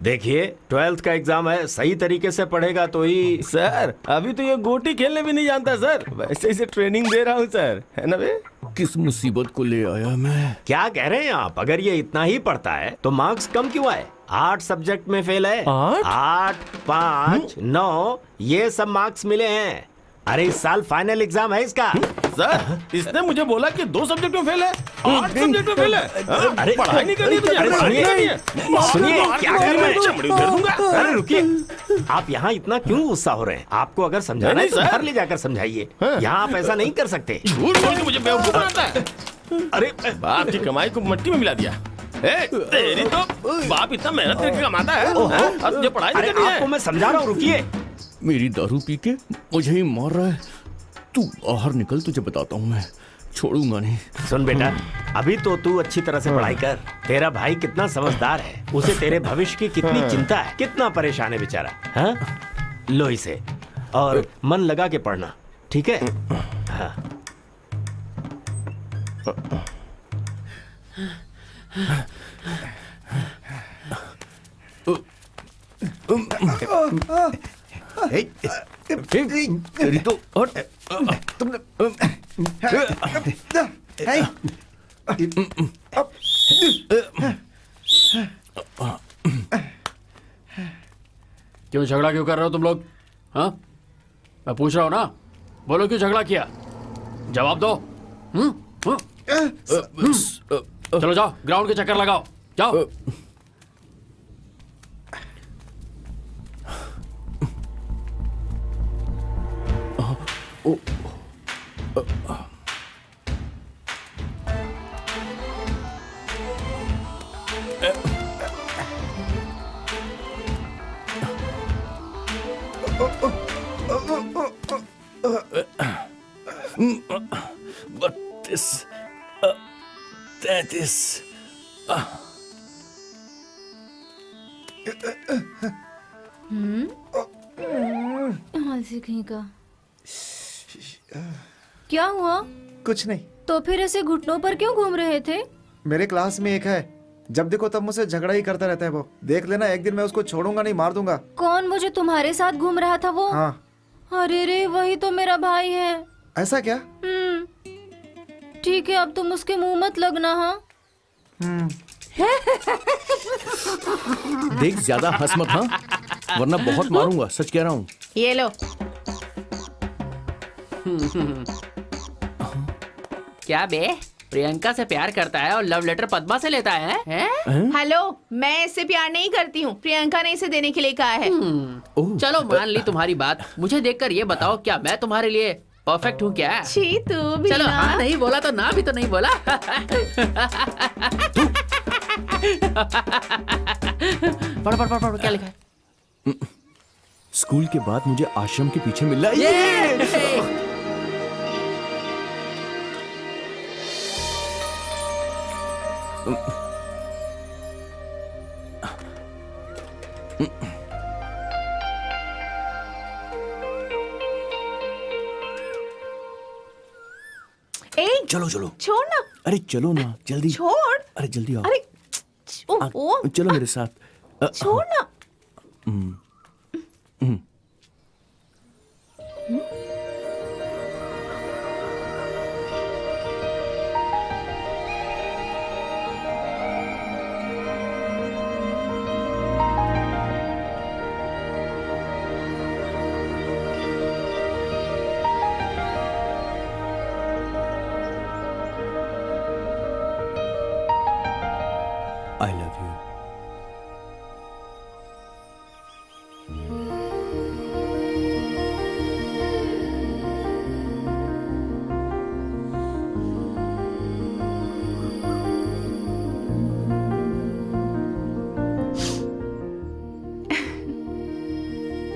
देखिए 12th का एग्जाम है, सही तरीके से पढ़ेगा तो ही। सर अभी तो ये गोटी खेलने भी नहीं जानता सर, वैसे इसे ट्रेनिंग दे रहा हूँ सर, है ना बे? किस मुसीबत को ले आया मैं? क्या कह रहे हैं आप? अगर ये इतना ही पढ़ता है तो मार्क्स कम क्यों आए? 8 सब्जेक्ट में फेल है। 8, 5, 9 ये सब मार्क्स मिले हैं। अरे इस साल फाइनल एग्जाम है इसका। सर इसने मुझे बोला कि 2 सब्जेक्ट में फेल है, 8 सब्जेक्ट में फेल है। हाँ? अरे पढ़ाई नहीं करनी तुझे? अरे पढ़ाई नहीं करनी है? सुनिए क्या कर रहे हैं? चमड़ी उधेड़ दूंगा। अरे रुकिए, आप यहाँ इतना क्यों गुस्सा हो रहे हैं? आपको अगर समझाना है नहीं, तो सर। घर ले जाकर समझाइए। हाँ। यहाँ आप ऐसा नहीं कर सकते। झूठ बोल के मुझे बेवकूफ बनाता है। अरे बाप की कमाई को मिट्टी में मिला दिया। तेरी तो बाप इतना मेहनत करके कमाता है, हाँ? और तुझे पढ़ाई नहीं अरे करनी आपको है? मैं समझा रहा हूँ, रुकिए। मेरी दारू पी के मुझे ही मार रहा है। तू बाहर निकल, तुझे बताता हूँ मैं। छोड़ूंगा नहीं। सुन बेटा, अभी तो तू अच्छी तरह से पढ़ाई कर। तेरा भाई कितना समझदार है, उसे तेरे भविष्य की कितनी चिंता है, कितना परेशान है बेचारा। हाँ? लो इसे और मन लगा के पढ़ना, ठीक है? हाँ। तेरी तो तुमने क्यों झगड़ा क्यों कर रहे हो तुम लोग? हाँ मैं पूछ रहा हूँ ना, बोलो क्यों झगड़ा किया? जवाब दो। चलो जाओ ग्राउंड के चक्कर लगाओ, जाओ। बत्तीस, 33। आलसी कहीं का। क्या हुआ? कुछ नहीं। तो फिर ऐसे घुटनों पर क्यों घूम रहे थे? मेरे क्लास में एक है, जब देखो तब मुझसे झगड़ा ही करता रहता है वो। देख लेना, एक दिन मैं उसको छोड़ूंगा नहीं, मार दूंगा। कौन? वो जो तुम्हारे साथ घूम रहा था वो? हाँ। अरे रे, वही तो मेरा भाई है। ऐसा क्या? ठीक है, अब तुम उसके मुंह मत लगना। हाँ देख ज्यादा हंस मत, हाँ? वरना बहुत मारूंगा, सच कह रहा हूँ। ये लो। क्या बे, प्रियंका से प्यार करता है और लव लेटर पद्मा से लेता है? हेलो, मैं इससे प्यार नहीं करती हूँ, प्रियंका ने इसे देने के लिए कहा है। चलो मान ली तुम्हारी बात। मुझे देखकर ये बताओ, क्या मैं तुम्हारे लिए परफेक्ट हूँ क्या? छी तू भी चलो ना। हाँ नहीं बोला तो ना भी तो नहीं बोला। पढ़ पढ़ पढ़ पढ़, क्या लिखा है? स्कूल के बाद मुझे आश्रम के पीछे मिला ये। ए, चलो चलो, छोड़ ना। अरे चलो ना जल्दी। छोड़। अरे जल्दी आओ। अरे ओ, चलो मेरे साथ। छोड़ ना। I love you.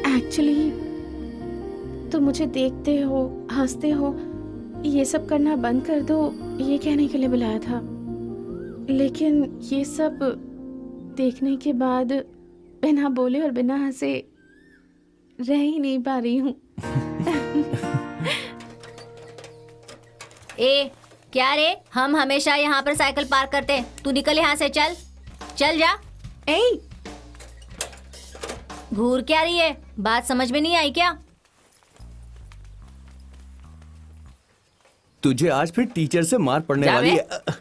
एक्चुअली तो मुझे देखते हो, हंसते हो, ये सब करना बंद कर दो, ये कहने के लिए बुलाया था। लेकिन ये सब देखने के बाद बिना बोले और बिना हंसे रह ही नहीं पा रही हूँ। ए क्या रे, हम हमेशा यहाँ पर साइकिल पार्क करते हैं, तू निकल यहाँ से, चल चल जा। ए घूर क्या रही है, बात समझ में नहीं आई क्या? तुझे आज फिर टीचर से मार पड़ने जा वाली बे। है।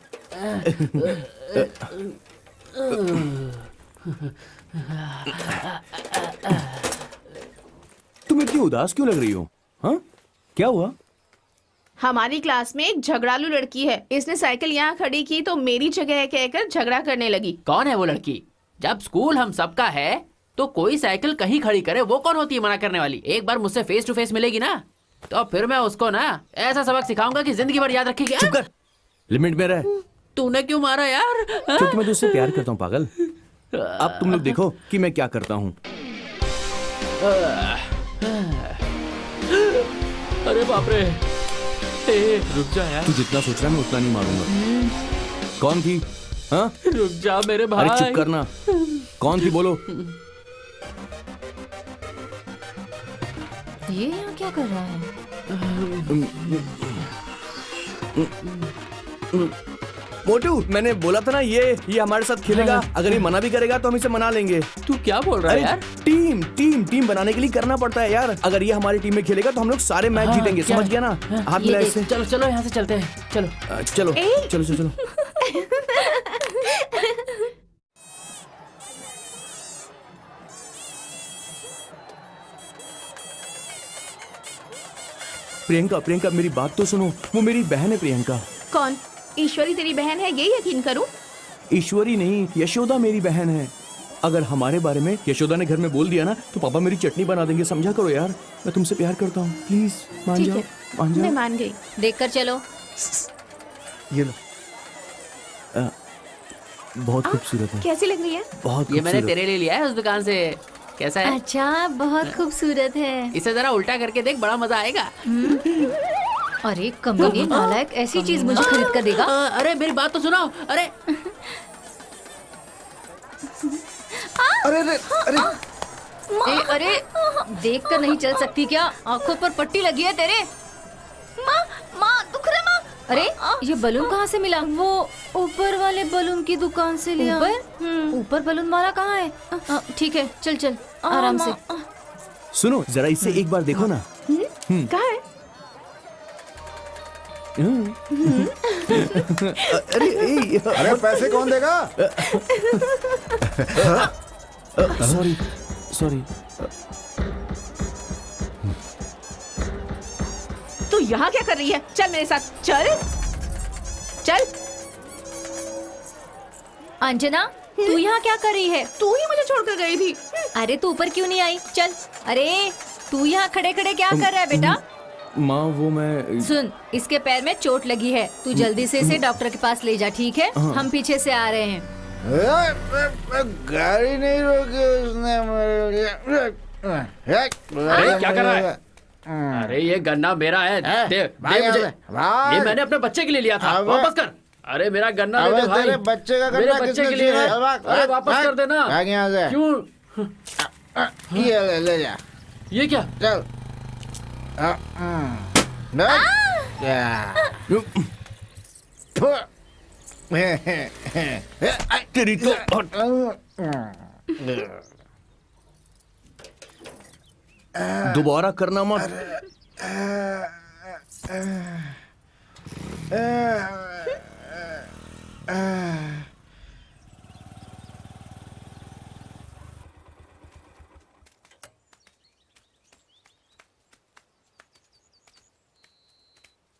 तुम इतनी उदास क्यों लग रही हो? हाँ, क्या हुआ? हमारी क्लास में एक झगड़ालू लड़की है, इसने साइकिल यहाँ खड़ी की तो मेरी जगह कहकर झगड़ा करने लगी। कौन है वो लड़की? जब स्कूल हम सबका है तो कोई साइकिल कहीं खड़ी करे, वो कौन होती है मना करने वाली? एक बार मुझसे फेस टू फेस मिलेगी ना, तो फिर मैं उसको ना ऐसा सबक सिखाऊंगा कि जिंदगी भर याद रखेगी। चुप कर, लिमिट में रह। तूने क्यों मारा यार? क्योंकि मैं तुझसे प्यार करता हूँ पागल। अब तुम लोग देखो कि मैं क्या करता हूँ। अरे बाप रे, रुक जा यार। तू जितना सोच रहा है मैं उतना नहीं मारूंगा। कौन थी? हाँ, रुक जा मेरे भाई। अरे चुप करना। कौन थी बोलो? ये यहाँ क्या कर रहा है? मोटू, मैंने बोला था ना ये हमारे साथ खेलेगा। अगर ये मना भी करेगा तो हम इसे मना लेंगे। तू क्या बोल रहा है अरे यार? टीम टीम टीम बनाने के लिए करना पड़ता है यार। अगर ये हमारी टीम में खेलेगा तो हम लोग सारे मैच हाँ, जीतेंगे। क्या? समझ गया ना? हाथ ये मिला देख। इससे। चलो चलो यहाँ से चलते हैं, चलो। चलो चलो चलो चलो। प्रियंका प्रियंका मेरी बात तो सुनो, वो मेरी बहन है प्रियंका। कौन? ईश्वरी तेरी बहन है, ये यकीन करूं? ईश्वरी नहीं, यशोदा मेरी बहन है। अगर हमारे बारे में यशोदा ने घर में बोल दिया ना तो पापा मेरी चटनी बना देंगे। समझा करो यार, मैं तुमसे प्यार करता हूँ। प्लीज मान ठीक जाओ, है, मान मैं जाओ। मान गई। देख कर चलो। ये लो। बहुत खूबसूरत है, कैसी लग रही है? बहुत ये मैंने खूबसूरत। तेरे लिए लिया है उस दुकान से। कैसा है? अच्छा, बहुत खूबसूरत है। इसे जरा उल्टा करके देख, बड़ा मजा आएगा। अरे कमीने नालायक, ऐसी चीज मुझे खरीद कर देगा? अरे मेरी बात तो सुनो। अरे अरे अरे अरे अरे देख कर नहीं चल सकती क्या? आंखों पर पट्टी लगी है तेरे। माँ माँ दुख रहा माँ। अरे ये बलून कहाँ से मिला? वो ऊपर वाले बलून की दुकान से लिया। ऊपर? ऊपर बलून वाला कहाँ है? ठीक है, चल चल आराम से। सुनो जरा इससे एक बार देखो ना। कहाँ है? अरे ए, अरे पैसे कौन देगा? Sorry sorry. तू यहाँ क्या कर रही है? चल मेरे साथ, चल चल। अंजना, तू यहाँ क्या कर रही है? तू ही मुझे छोड़कर गई थी। अरे तू ऊपर क्यों नहीं आई? चल। अरे तू यहाँ खड़े खड़े क्या कर रहा है बेटा? माँ वो मैं सुन, इसके पैर में चोट लगी है, तू जल्दी से इसे डॉक्टर के पास ले जा, ठीक है? हम पीछे से आ रहे हैं। गाड़ी नहीं रोकी उसने मेरे लिए। अरे क्या कर रहा है? अरे ये गन्ना मेरा है, दे भाई, मुझे। भाई। ये मैंने अपने बच्चे के लिए लिया था, अबे। वापस कर। अरे मेरा गन्ना दे अबे दे भाई। तेरे बच्चे का मेरे गन्ना बच्चे किसने के लिए है। छीना? भाग, अरे भाग, वापस भाग। कर देना। भाग यहाँ से। क्यों? ये ले जा, ये क्या? चल। तेरी तो दोबारा करना मत।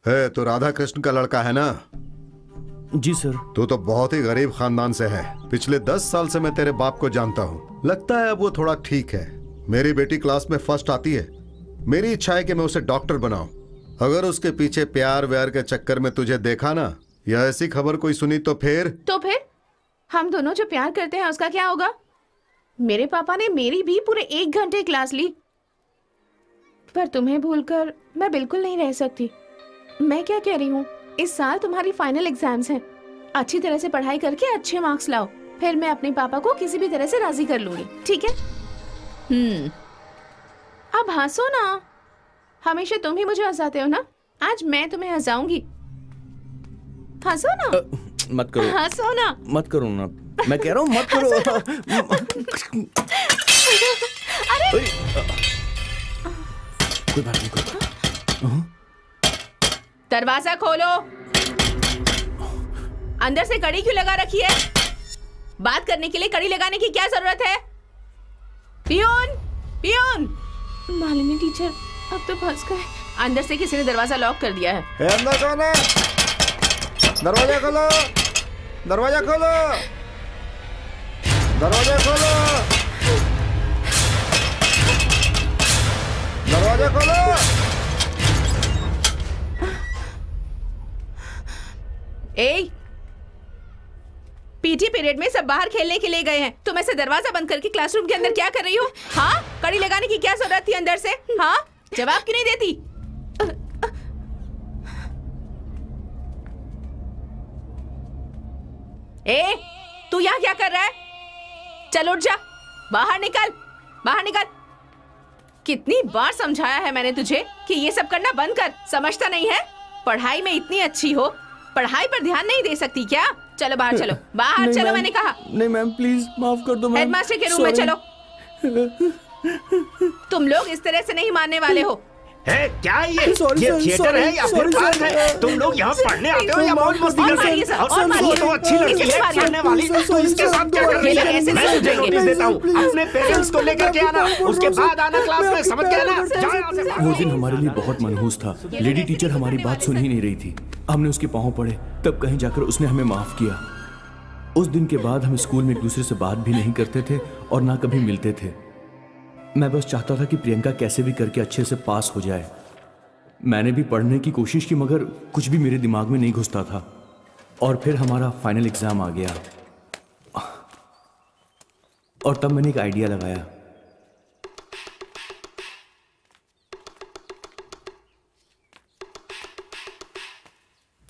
है तो राधा कृष्ण का लड़का है ना? जी सर। तू तो बहुत ही गरीब खानदान से है। पिछले 10 साल से मैं तेरे बाप को जानता हूँ। लगता है अब वो थोड़ा ठीक है। मेरी बेटी क्लास में फर्स्ट आती है। मेरी इच्छा है कि मैं उसे डॉक्टर बनाऊं। अगर उसके पीछे प्यार व्यार के चक्कर में तुझे देखा ना, या ऐसी खबर कोई सुनी तो फिर हम दोनों जो प्यार करते हैं उसका क्या होगा? मेरे पापा ने मेरी भी पूरे 1 घंटे क्लास ली, पर तुम्हें भूलकर मैं बिल्कुल नहीं रह सकती। मैं क्या कह रही हूँ, इस साल तुम्हारी फाइनल एग्जाम्स हैं। अच्छी तरह से पढ़ाई करके अच्छे मार्क्स लाओ, फिर मैं अपने पापा को किसी भी तरह से राजी कर लूंगी, ठीक है? अब हंसो ना, हमेशा तुम ही मुझे हंसाते हो ना, आज मैं तुम्हें हंसाऊंगी। हंसो ना। मत करो, हंसो ना। मत करो ना, मैं कह रहा हूँ मत करो। अरे कोई बात नहीं, कोई बात। दरवाजा खोलो। अंदर से कड़ी क्यों लगा रखी है? बात करने के लिए कड़ी लगाने की क्या जरूरत है? Peon, peon. मालिनी टीचर, अब तो फंस गए। अंदर से किसी ने दरवाजा लॉक कर दिया है। अंदर कौन है? दरवाजा खोलो, दरवाजा खोलो, दरवाजा खोलो, दरवाजा खोलो। ए, पीटी पीरियड में सब बाहर खेलने के लिए गए हैं, तुम ऐसे दरवाजा बंद करके क्लासरूम के अंदर क्या कर रही हो? हाँ, कड़ी लगाने की क्या जरूरत थी अंदर से? हाँ, जवाब क्यों नहीं देती? ए, तू यहाँ क्या कर रहा है? चल उठ जा, बाहर निकल, बाहर निकल। कितनी बार समझाया है मैंने तुझे कि ये सब करना बंद कर, समझता नहीं है? पढ़ाई में इतनी अच्छी हो, पढ़ाई पर ध्यान नहीं दे सकती क्या? चलो बाहर चलो, बाहर चलो, मैंने कहा। नहीं मैम, प्लीज माफ कर दो मैम। हेडमास्टर के रूम में चलो। तुम लोग इस तरह से नहीं मानने वाले हो। है क्या ये थिएटर है या फिर पार्क है? तुम लोग यहाँ पढ़ने आते हो या मौज मस्ती करते हो? और वो तो अच्छी लड़की है पढ़ने वाली, तो इसके साथ क्या कर रही है? मैं तुझे नोटिस देता हूँ, अपने पेरेंट्स को लेकर के आना, उसके बाद आना क्लास में, समझ गया ना? जाओ यहाँ से। वो दिन हमारे लिए बहुत मनहूस था। लेडी टीचर हमारी बात सुन ही नहीं रही थी। हमने उसके पाँव पड़े, तब कहीं जाकर उसने हमें माफ किया। उस दिन के बाद हम स्कूल में एक दूसरे से बात भी नहीं करते थे और ना कभी मिलते थे। मैं बस चाहता था कि प्रियंका कैसे भी करके अच्छे से पास हो जाए। मैंने भी पढ़ने की कोशिश की, मगर कुछ भी मेरे दिमाग में नहीं घुसता था। और फिर हमारा फाइनल एग्जाम आ गया और तब मैंने एक आइडिया लगाया।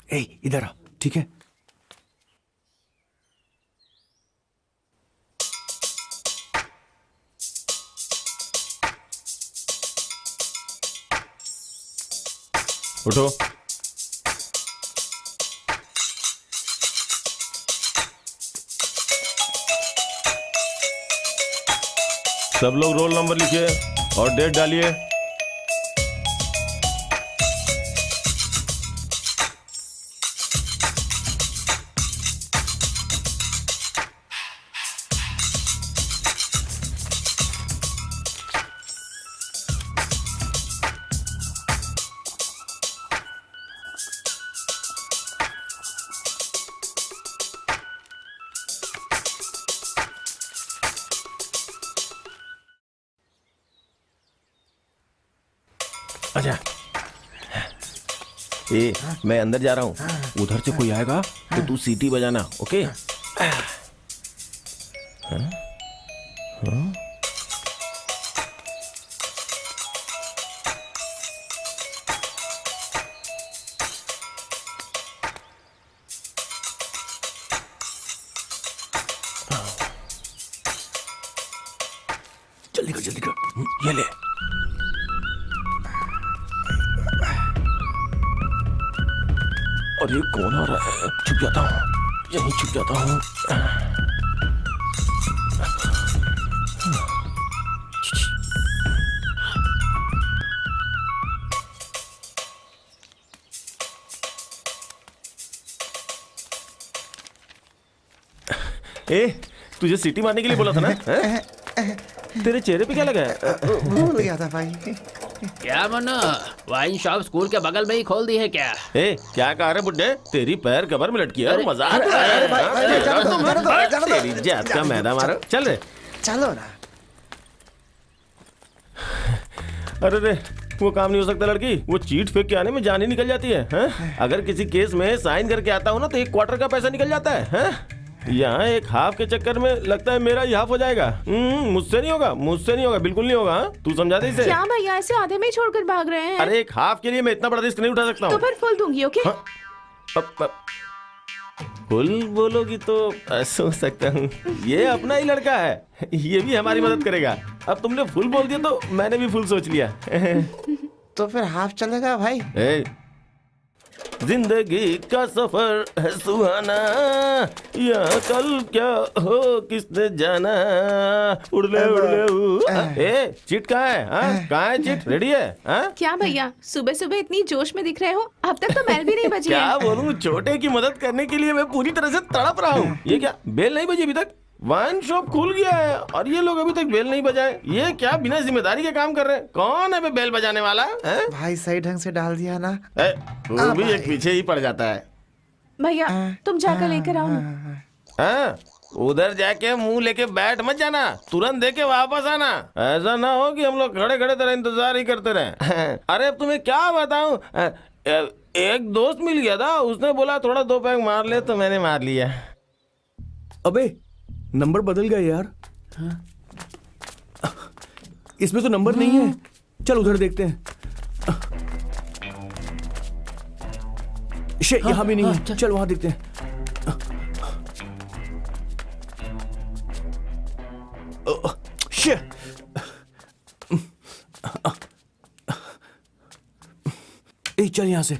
ए, इधर आ, ठीक है? उठो। सब लोग रोल नंबर लिखिए और डेट डालिए। अच्छा, ए, मैं अंदर जा रहा हूँ, उधर से कोई आएगा तो तू सीटी बजाना, ओके? जल्दी कर, जल्दी कर। ये ले। और ये कौन आ रहा है? छुप जाता हूँ, यहीं छुप जाता हूँ। ए, तुझे सीटी मारने के लिए बोला था ना? तेरे चेहरे पे क्या लगा है? भूल गया था भाई। क्या मनो, वाइन शॉप स्कूल के बगल में ही खोल दी है क्या? ए, क्या कह रहे बुड्ढे? तेरी पैर कबर में लटकी है, मजाक अरे भाई, अरे जाने दो, जाने दो, जाने दो। तेरी जात का मैदा मारो, चल रे। चलो ना। अरे रे, वो काम नहीं हो सकता लड़की, वो चीट फेंक के आने में जान ही निकल जाती है, हैं? अगर किसी केस में साइन करके आता हूँ ना तो 1/4 का पैसा निकल जाता है, हैं? यहाँ एक हाफ के चक्कर में लगता है मेरा ही हाफ हो जाएगा। मुझसे नहीं होगा, मुझसे नहीं होगा, बिल्कुल नहीं होगा। हाँ? तू समझा दे इसे। क्या भैया ऐसे आधे में ही छोड़कर भाग रहे हैं? अरे एक हाफ के लिए मैं इतना बड़ा रिस्क नहीं उठा सकता तो हूँ। फिर फुल दूंगी, ओके? फुल बोलोगी तो सोच सकता हूँ, ये अपना ही लड़का है, ये भी हमारी मदद करेगा। अब तुमने फुल बोल दिया तो मैंने भी फुल सोच लिया। तो फिर हाफ चलेगा भाई। ए, जिंदगी का सफर है सुहाना, यहाँ कल क्या हो किसने जाना, उड़ले उड़ले। ए, चिट कहाँ है? हाँ? कहाँ है चिट? रेडी है? हाँ? क्या भैया सुबह सुबह इतनी जोश में दिख रहे हो? अब तक तो बेल भी नहीं बजी क्या है। बोलूं, छोटे की मदद करने के लिए मैं पूरी तरह से तड़प रहा हूँ। ये क्या बेल नहीं बजी अभी तक? वाइन शॉप खुल गया है और ये लोग अभी तक बेल नहीं बजाए। ये क्या बिना जिम्मेदारी के काम कर रहे हैं? कौन है बे बेल बजाने वाला है? भाई सही ढंग से डाल दिया ना। वो भी एक पीछे ही पड़ जाता है। भैया तुम जाकर लेकर आओ ना। हाँ, उधर जाके मुंह लेके बैठ मत जाना, तुरंत दे के वापस आना। ऐसा ना हो कि हम लोग खड़े खड़े तेरा इंतजार ही करते रहे। अरे अब तुम्हें क्या बताऊं, एक दोस्त मिल गया था, उसने बोला थोड़ा 2 पैक मार ले, तो मैंने मार लिया। अबे नंबर बदल गया यार। इसमें तो नंबर नहीं है। चल उधर देखते हैं। शे, यहाँ भी नहीं है। चल वहां देखते हैं। शे। ए, चल यहाँ से।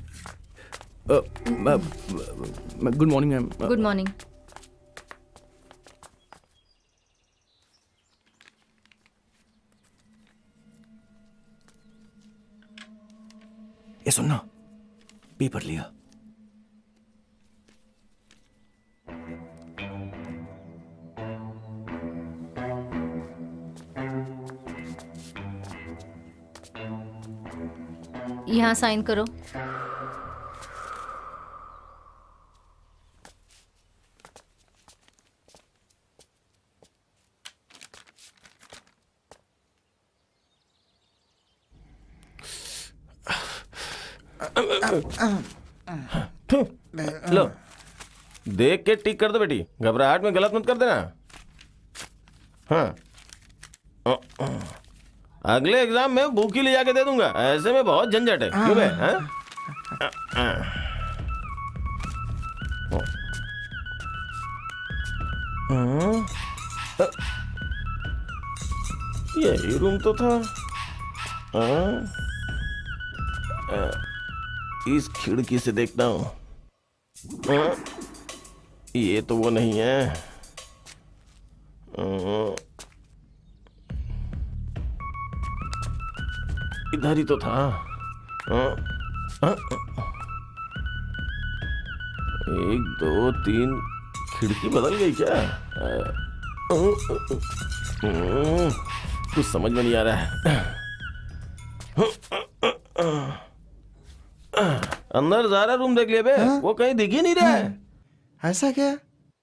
Good morning ma'am. Good morning. ये सुनना, पेपर लिया। यहाँ साइन करो। लो, देख के टिक कर दो बेटी, घबराहट में गलत मत कर देना। हाँ, अगले एग्जाम में बुक ही ले जाके दे दूंगा, ऐसे में बहुत झंझट है। क्यों बे? हाँ? यही रूम तो था। इस खिड़की से देखता हूँ। ये तो वो नहीं है। इधर ही तो था। 1 2 3 खिड़की बदल गई क्या? कुछ समझ में नहीं आ रहा है। अंदर ज़रा रूम देख लिया बे। वो कहीं दिख ही नहीं रहा है। ऐसा क्या?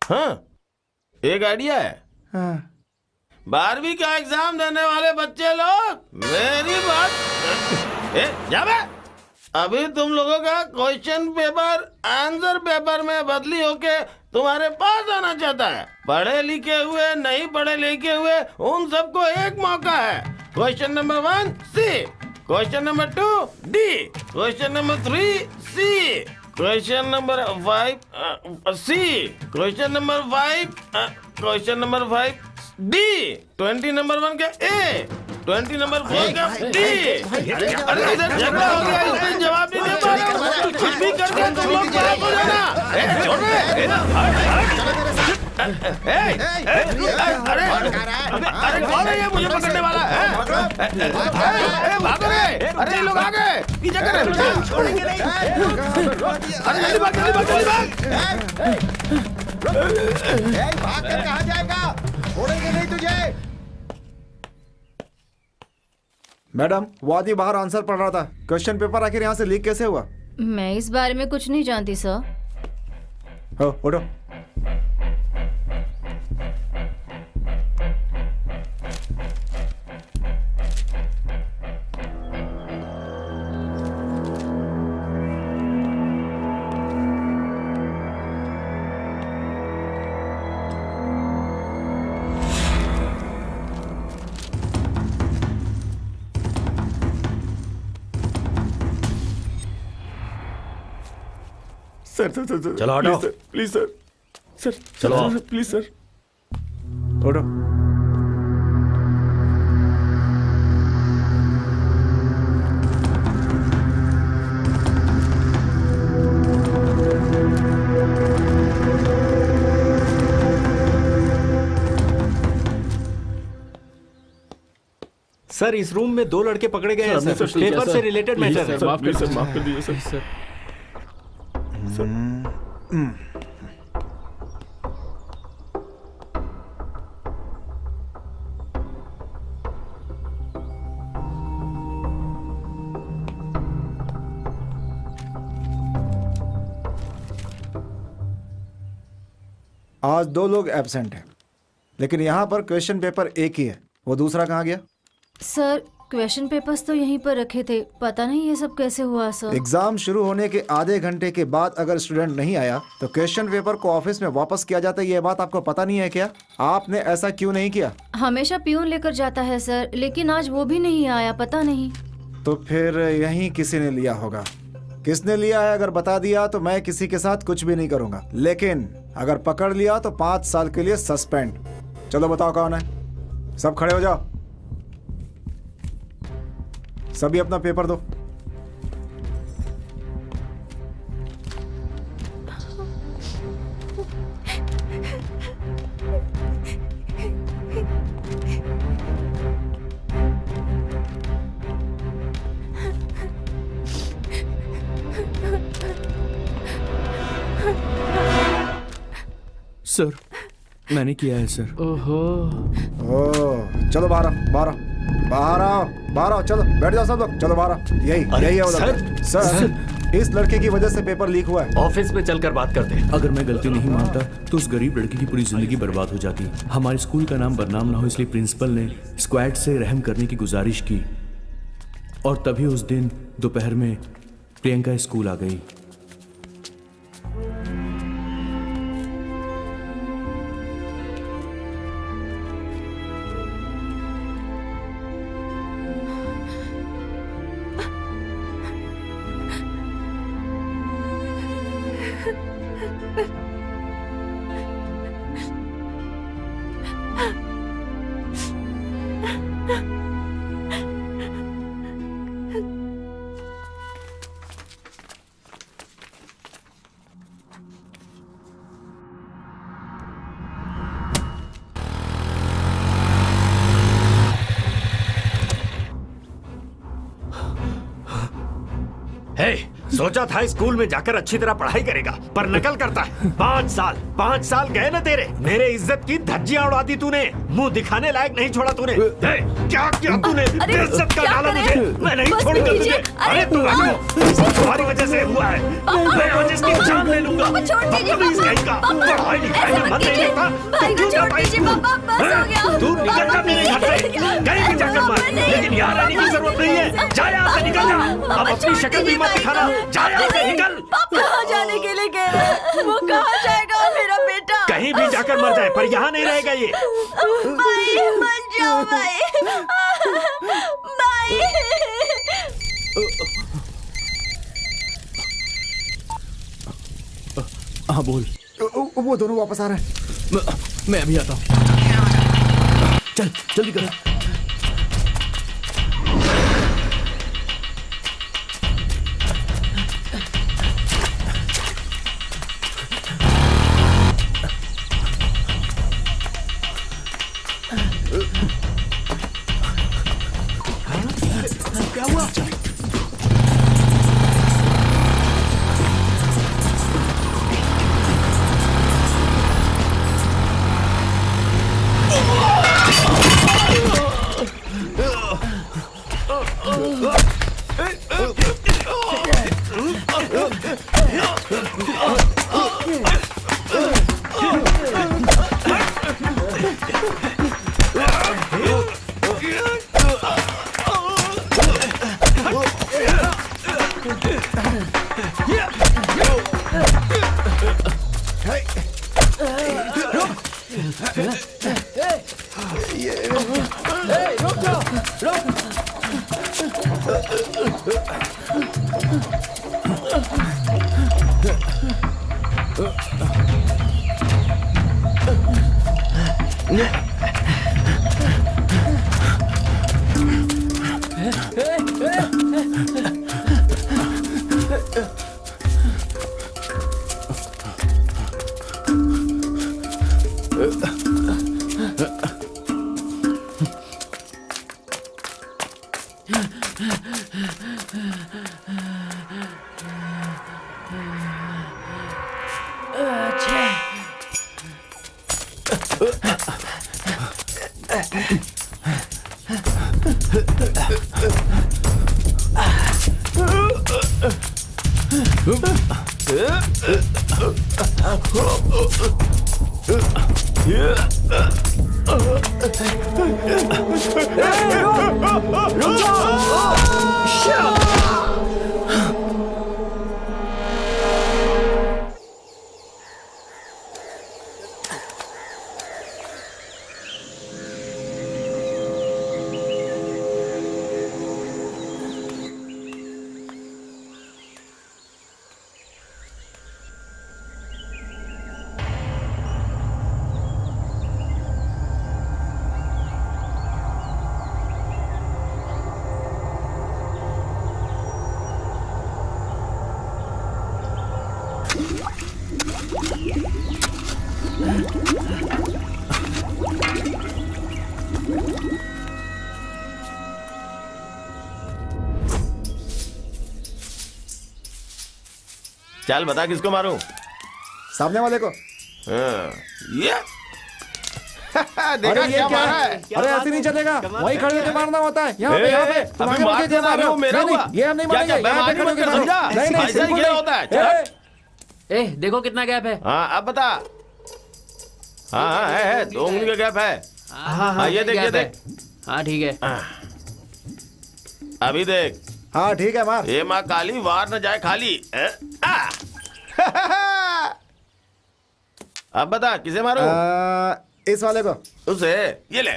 हाँ, एक आइडिया है। 12वीं का एग्जाम देने वाले बच्चे लोग, मेरी बात जा बे। अभी तुम लोगों का क्वेश्चन पेपर आंसर पेपर में बदली होके तुम्हारे पास आना चाहता है। पढ़े लिखे हुए नहीं पढ़े लिखे हुए उन सबको एक मौका है। Question number 1 C, question number 2 D, question number 3 C, question number 5 C, question number 5 D, 20 number 1 का ए, 20 नंबर 4 का डी। अरे इधर झगड़ा हो गया, इसमें जवाब नहीं दे पा रहा। कुछ भी कर दे तुम लोग खराब हो जाना। छोड़ रहे। अरे कौन है ये मुझे पकड़ने वाला है? भागो रे। अरे ये लोग आ गए, पीछे कर रहे। छोड़ेंगे नहीं। अरे जल्दी भाग, जल्दी भाग, जल्दी भाग। भाग कर कहाँ जाएगा? छोड़ेंगे नहीं तुझे। मैडम, वो आदमी बाहर आंसर पढ़ रहा था। क्वेश्चन पेपर आखिर यहाँ से लीक कैसे हुआ? मैं इस बारे में कुछ नहीं जानती सर। हो, उठो। सर सर सर चलो हटो। प्लीज सर सर चलो। Sir, please sir. उठो। सर इस रूम में 2 लड़के पकड़े गए हैं सर, पेपर से रिलेटेड मैटर है। माफ कर माफ कर दीजिए सर। आज 2 लोग एब्सेंट हैं, लेकिन यहाँ पर क्वेश्चन पेपर एक ही है। वो दूसरा कहाँ गया? सर क्वेश्चन पेपर्स तो यहीं पर रखे थे, पता नहीं ये सब कैसे हुआ सर। एग्जाम शुरू होने के आधे घंटे के बाद अगर स्टूडेंट नहीं आया तो क्वेश्चन पेपर को ऑफिस में वापस किया जाता है। ये बात आपको पता नहीं है क्या? आपने ऐसा क्यों नहीं किया? हमेशा पियून लेकर जाता है सर, लेकिन आज वो भी नहीं आया, पता नहीं। तो फिर यहीं किसी ने लिया होगा। किसने लिया है अगर बता दिया तो मैं किसी के साथ कुछ भी नहीं करूंगा, लेकिन अगर पकड़ लिया तो 5 साल के लिए सस्पेंड। चलो बताओ कौन है? सब खड़े हो जाओ, सभी अपना पेपर दो। सर मैंने किया है सर। ओहो, ओ, चलो बाहर आओ, बाहर आओ, बाहर आओ, बाहर आओ, चलो बैठ जाओ सब लोग, चलो बाहर आओ। यही यही है वो लड़का। सर इस लड़के की वजह से पेपर लीक हुआ है। ऑफिस में चलकर बात करते हैं। अगर मैं गलती नहीं मानता तो उस गरीब लड़की की पूरी जिंदगी बर्बाद हो जाती। हमारे स्कूल का नाम बदनाम ना हो इसलिए प्रिंसिपल ने स्क्वाड से रहम करने की गुजारिश की, और तभी उस दिन दोपहर में प्रियंका स्कूल आ गई। हे, सोचा था स्कूल में जाकर अच्छी तरह पढ़ाई करेगा, पर नकल करता है। 5 साल गए ना तेरे। मेरे इज्जत की धज्जियां उड़ा दी तूने, मुंह दिखाने लायक नहीं छोड़ा तूने। हे, क्या किया तूने? बेइज्जत का डाला मुझे, मैं नहीं छोड़ूंगा तुझे। अरे तू तुम्हारी वजह से हुआ है, मैं आज इसकी जान ले लूंगा। बदतमीज कहीं का, पढ़ाई लिखाई में मन नहीं लगता, तू क्यों जाता है स्कूल? तू निकल जा मेरे घर से, कहीं भी जाकर मार, लेकिन यहाँ रहने की जरूरत नहीं है। जा यहाँ से, निकल जा। अब अपनी शक्ल भी मत दिखाना, जा यहाँ से, निकल। कहाँ जाने के लिए कह रहा है? वो कहाँ जाएगा मेरा बेटा? कहीं भी जाकर मर जाए, पर यहाँ नहीं रहेगा ये। भाई मत जाओ भाई, भाई। हाँ बोल। वो दोनों वापस आ रहे हैं। मैं अभी आता हूँ। चल जल्दी कर। क्या हुआ? रुक जाओ, रुक। चल बता किसको मारूं? सामने वाले को। ये देखा क्या मारा है? अरे ऐसे नहीं चलेगा, वही खड़े होकर मारना होता है। यहाँ पे, यहाँ पे। तुम आगे बढ़ के मार रहे हो। मेरा हुआ। ये हम नहीं मारेंगे। यहाँ पे खड़े होकर समझा? मारो। नहीं, ऐसा ही खेल होता है। चल। देखो कितना गैप है। हाँ अब बता। हाँ है 2 उंगली का गैप है। हाँ ये देख, ये देख। हाँ ठीक है। अभी देख। हाँ ठीक है, मार। ये माँ काली वार न जाए खाली। अब बता किसे मारो? इस वाले को। उसे ये ले।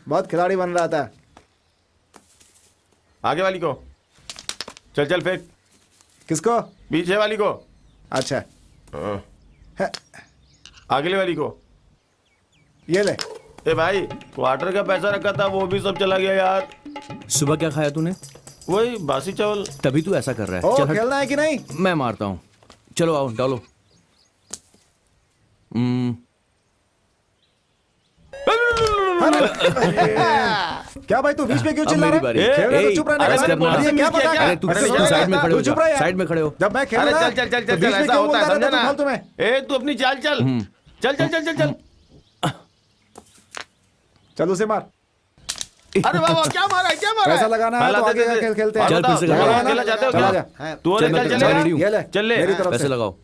बहुत खिलाड़ी बन रहा था। आगे वाली को। चल चल फेंक। किसको? पीछे वाली को। अच्छा। आगे वाली को। ये ले। ए भाई क्वार्टर का पैसा रखा था वो भी सब चला गया यार। सुबह क्या खाया तूने? वही बासी चावल। तभी तू ऐसा कर रहा है। ओ, चल हट। खेलना है कि नहीं? मैं मारता हूँ। चलो आओ डालो। क्या भाई तू बीच में क्यों चिल्ला मेरी रहा बारी। है? खेलना तो चुप रहने का। अरे क्या पता? अरे तू साइड में खड़े हो जा। साइड में खड़े हो। जब मैं खेल अरे रहा चल चल चल चल ऐसा होता है समझा ना। तुम्हें ए तू अपनी चाल चल। चल चल चल चल चल। चल उसे मार। अरे बाबा क्या मारा है, क्या मारा है? पैसा लगाना है तो आगे का खेल खेलते हैं। चल फिर से लगाओ। लगाओ। खेलना चाहते हो चला क्या? जा। तू और चल चल मैं चलेगा? रेडी हूँ। ये ले। चल ले। मेरी तरफ पैसे से। लगाओ।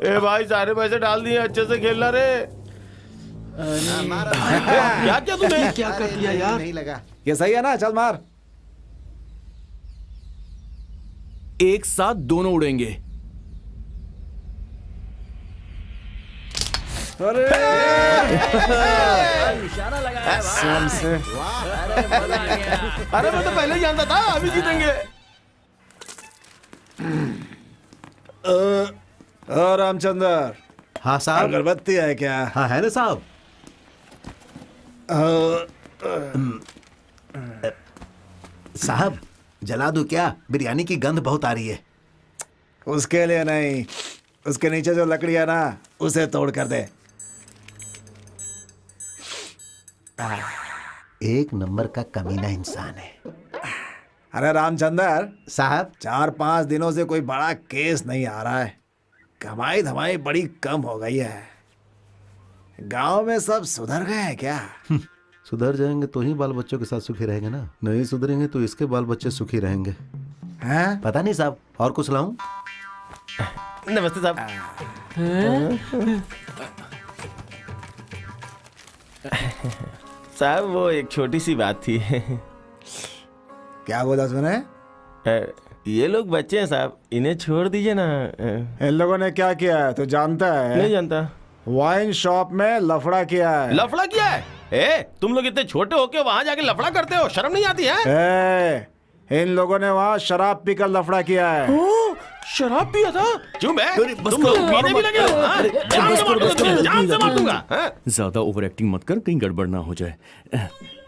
ए भाई सारे पैसे डाल दिए, अच्छे से खेलना रे। क्या क्या तूने क्या कर दिया यार? नहीं लगा। ये सही है ना? चल मार। एक साथ दोनों उड़ेंगे। अरे इशारा लगाया है भाई। कसम से। अरे मैं तो पहले ही जानता था अभी जीतेंगे। रामचंद्र। हाँ साहब। अगरबत्ती है क्या? हाँ है ना साहब। साहब जला दूं क्या? बिरयानी की गंध बहुत आ रही है। उसके लिए नहीं, उसके नीचे जो लकड़ी है ना उसे तोड़ कर दे। एक नंबर का कमीना इंसान है। अरे रामचंद्र साहब 4-5 दिनों से कोई बड़ा केस नहीं आ रहा है। कमाई धमाई बड़ी कम हो गई है। गांव में सब सुधर गए हैं क्या? सुधर जाएंगे तो ही बाल बच्चों के साथ सुखी रहेंगे ना। नहीं सुधरेंगे तो इसके बाल बच्चे सुखी रहेंगे। हैं? पता नहीं साहब, और कुछ लाऊं? नमस्ते साहब। साहब वो एक छोटी सी बात थी। क्या बोला तूने? ये लोग बच्चे हैं साहब, इन्हें छोड़ दीजिए ना। इन लोगों ने क्या किया है तो जानता नहीं है? जानता। वाइन शॉप में लफड़ा किया है। लफड़ा किया है? तुम लोग इतने छोटे होके वहां जाके लफड़ा करते हो, शर्म नहीं आती है? इन लोगों ने वहाँ शराब पीकर लफड़ा किया है। शराब पिया था? चुप है, तुम लोग पीने भी लगे हो? हाँ? जान से मार दूंगा, जान से मार दूंगा। हाँ? ज्यादा ओवर एक्टिंग मत कर, कहीं गड़बड़ ना हो जाए।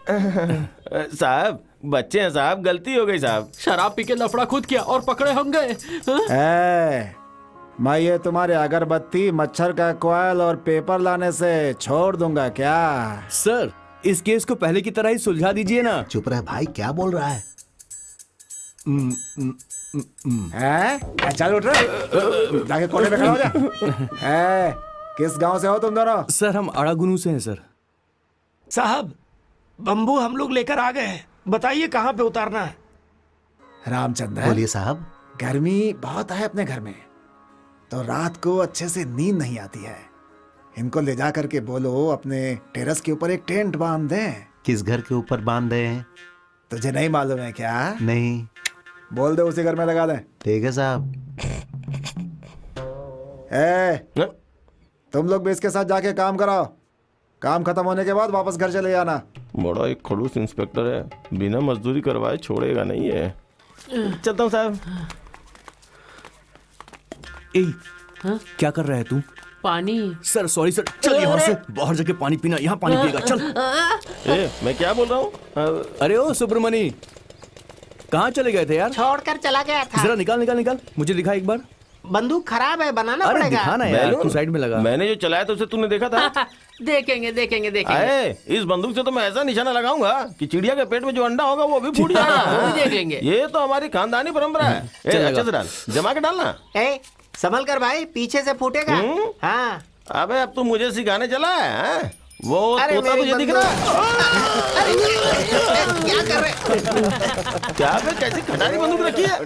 साहब बच्चे हैं साहब, गलती हो गई साहब। शराब पी के लफड़ा खुद किया और पकड़े हम गए। हाँ? मैं ये तुम्हारे अगरबत्ती, मच्छर का कॉइल और पेपर लाने से छोड़ दूंगा क्या? सर, इस केस को पहले की तरह ही सुलझा दीजिए ना। चुप रहे भाई, क्या बोल रहा है? चल उठ रहे, जाके कोने में खड़ा हो जा। किस गांव से हो तुम दोनों? सर हम अड़ागुनू से हैं सर। साहब बम्बू हम लोग लेकर आ गए हैं, बताइए कहाँ पे उतारना है? रामचंद्र बोलिए साहब। गर्मी बहुत है अपने घर में, तो रात को अच्छे से नींद नहीं आती है। इनको ले जा करके बोलो अपने टेरेस के ऊपर एक टेंट बांध दें। किस घर के ऊपर बांध रहे हैं? तुझे नहीं मालूम है क्या? नहीं। बोल दे उसी घर में लगा दें। ठीक है साहब। तुम लोग भी इसके साथ जाके काम कराओ। काम खत्म होने के बाद वापस घर चले जाना। बड़ा एक खड़ूस इंस्पेक्टर है, बिना मजदूरी करवाए छोड़ेगा नहीं है। चलता हूँ साहब। क्या कर रहा है तू? पानी। सर सॉरी सर, चल यहाँ से बाहर जाके पानी पीना, यहाँ पानी पिएगा चल। मैं क्या बोल रहा हूँ? अरे ओ सुब्रमणी, कहाँ चले गए थे यार? छोड़कर चला गया था। जरा निकाल निकाल निकाल, मुझे दिखा एक बार। बंदूक खराब है, बनाना अरे पड़ेगा। दिखा ना यार, तू साइड में लगा। मैंने जो चलाया था उसे तूने देखा था? देखेंगे देखेंगे देखेंगे। इस बंदूक से तो मैं ऐसा निशाना लगाऊंगा कि चिड़िया के पेट में जो अंडा होगा वो भी फूट जाएगा। वो भी देख लेंगे। ये तो हमारी खानदानी परंपरा है। अच्छे से डाल, जमा के डालना। संभल कर भाई, पीछे से फूटेगा। हाँ। अबे अब तू मुझे सिखाने चला है? वो तोता तुझे दिख रहा है? क्या कर रहे? क्या बे, कैसी खटारी बंदूक रखी है?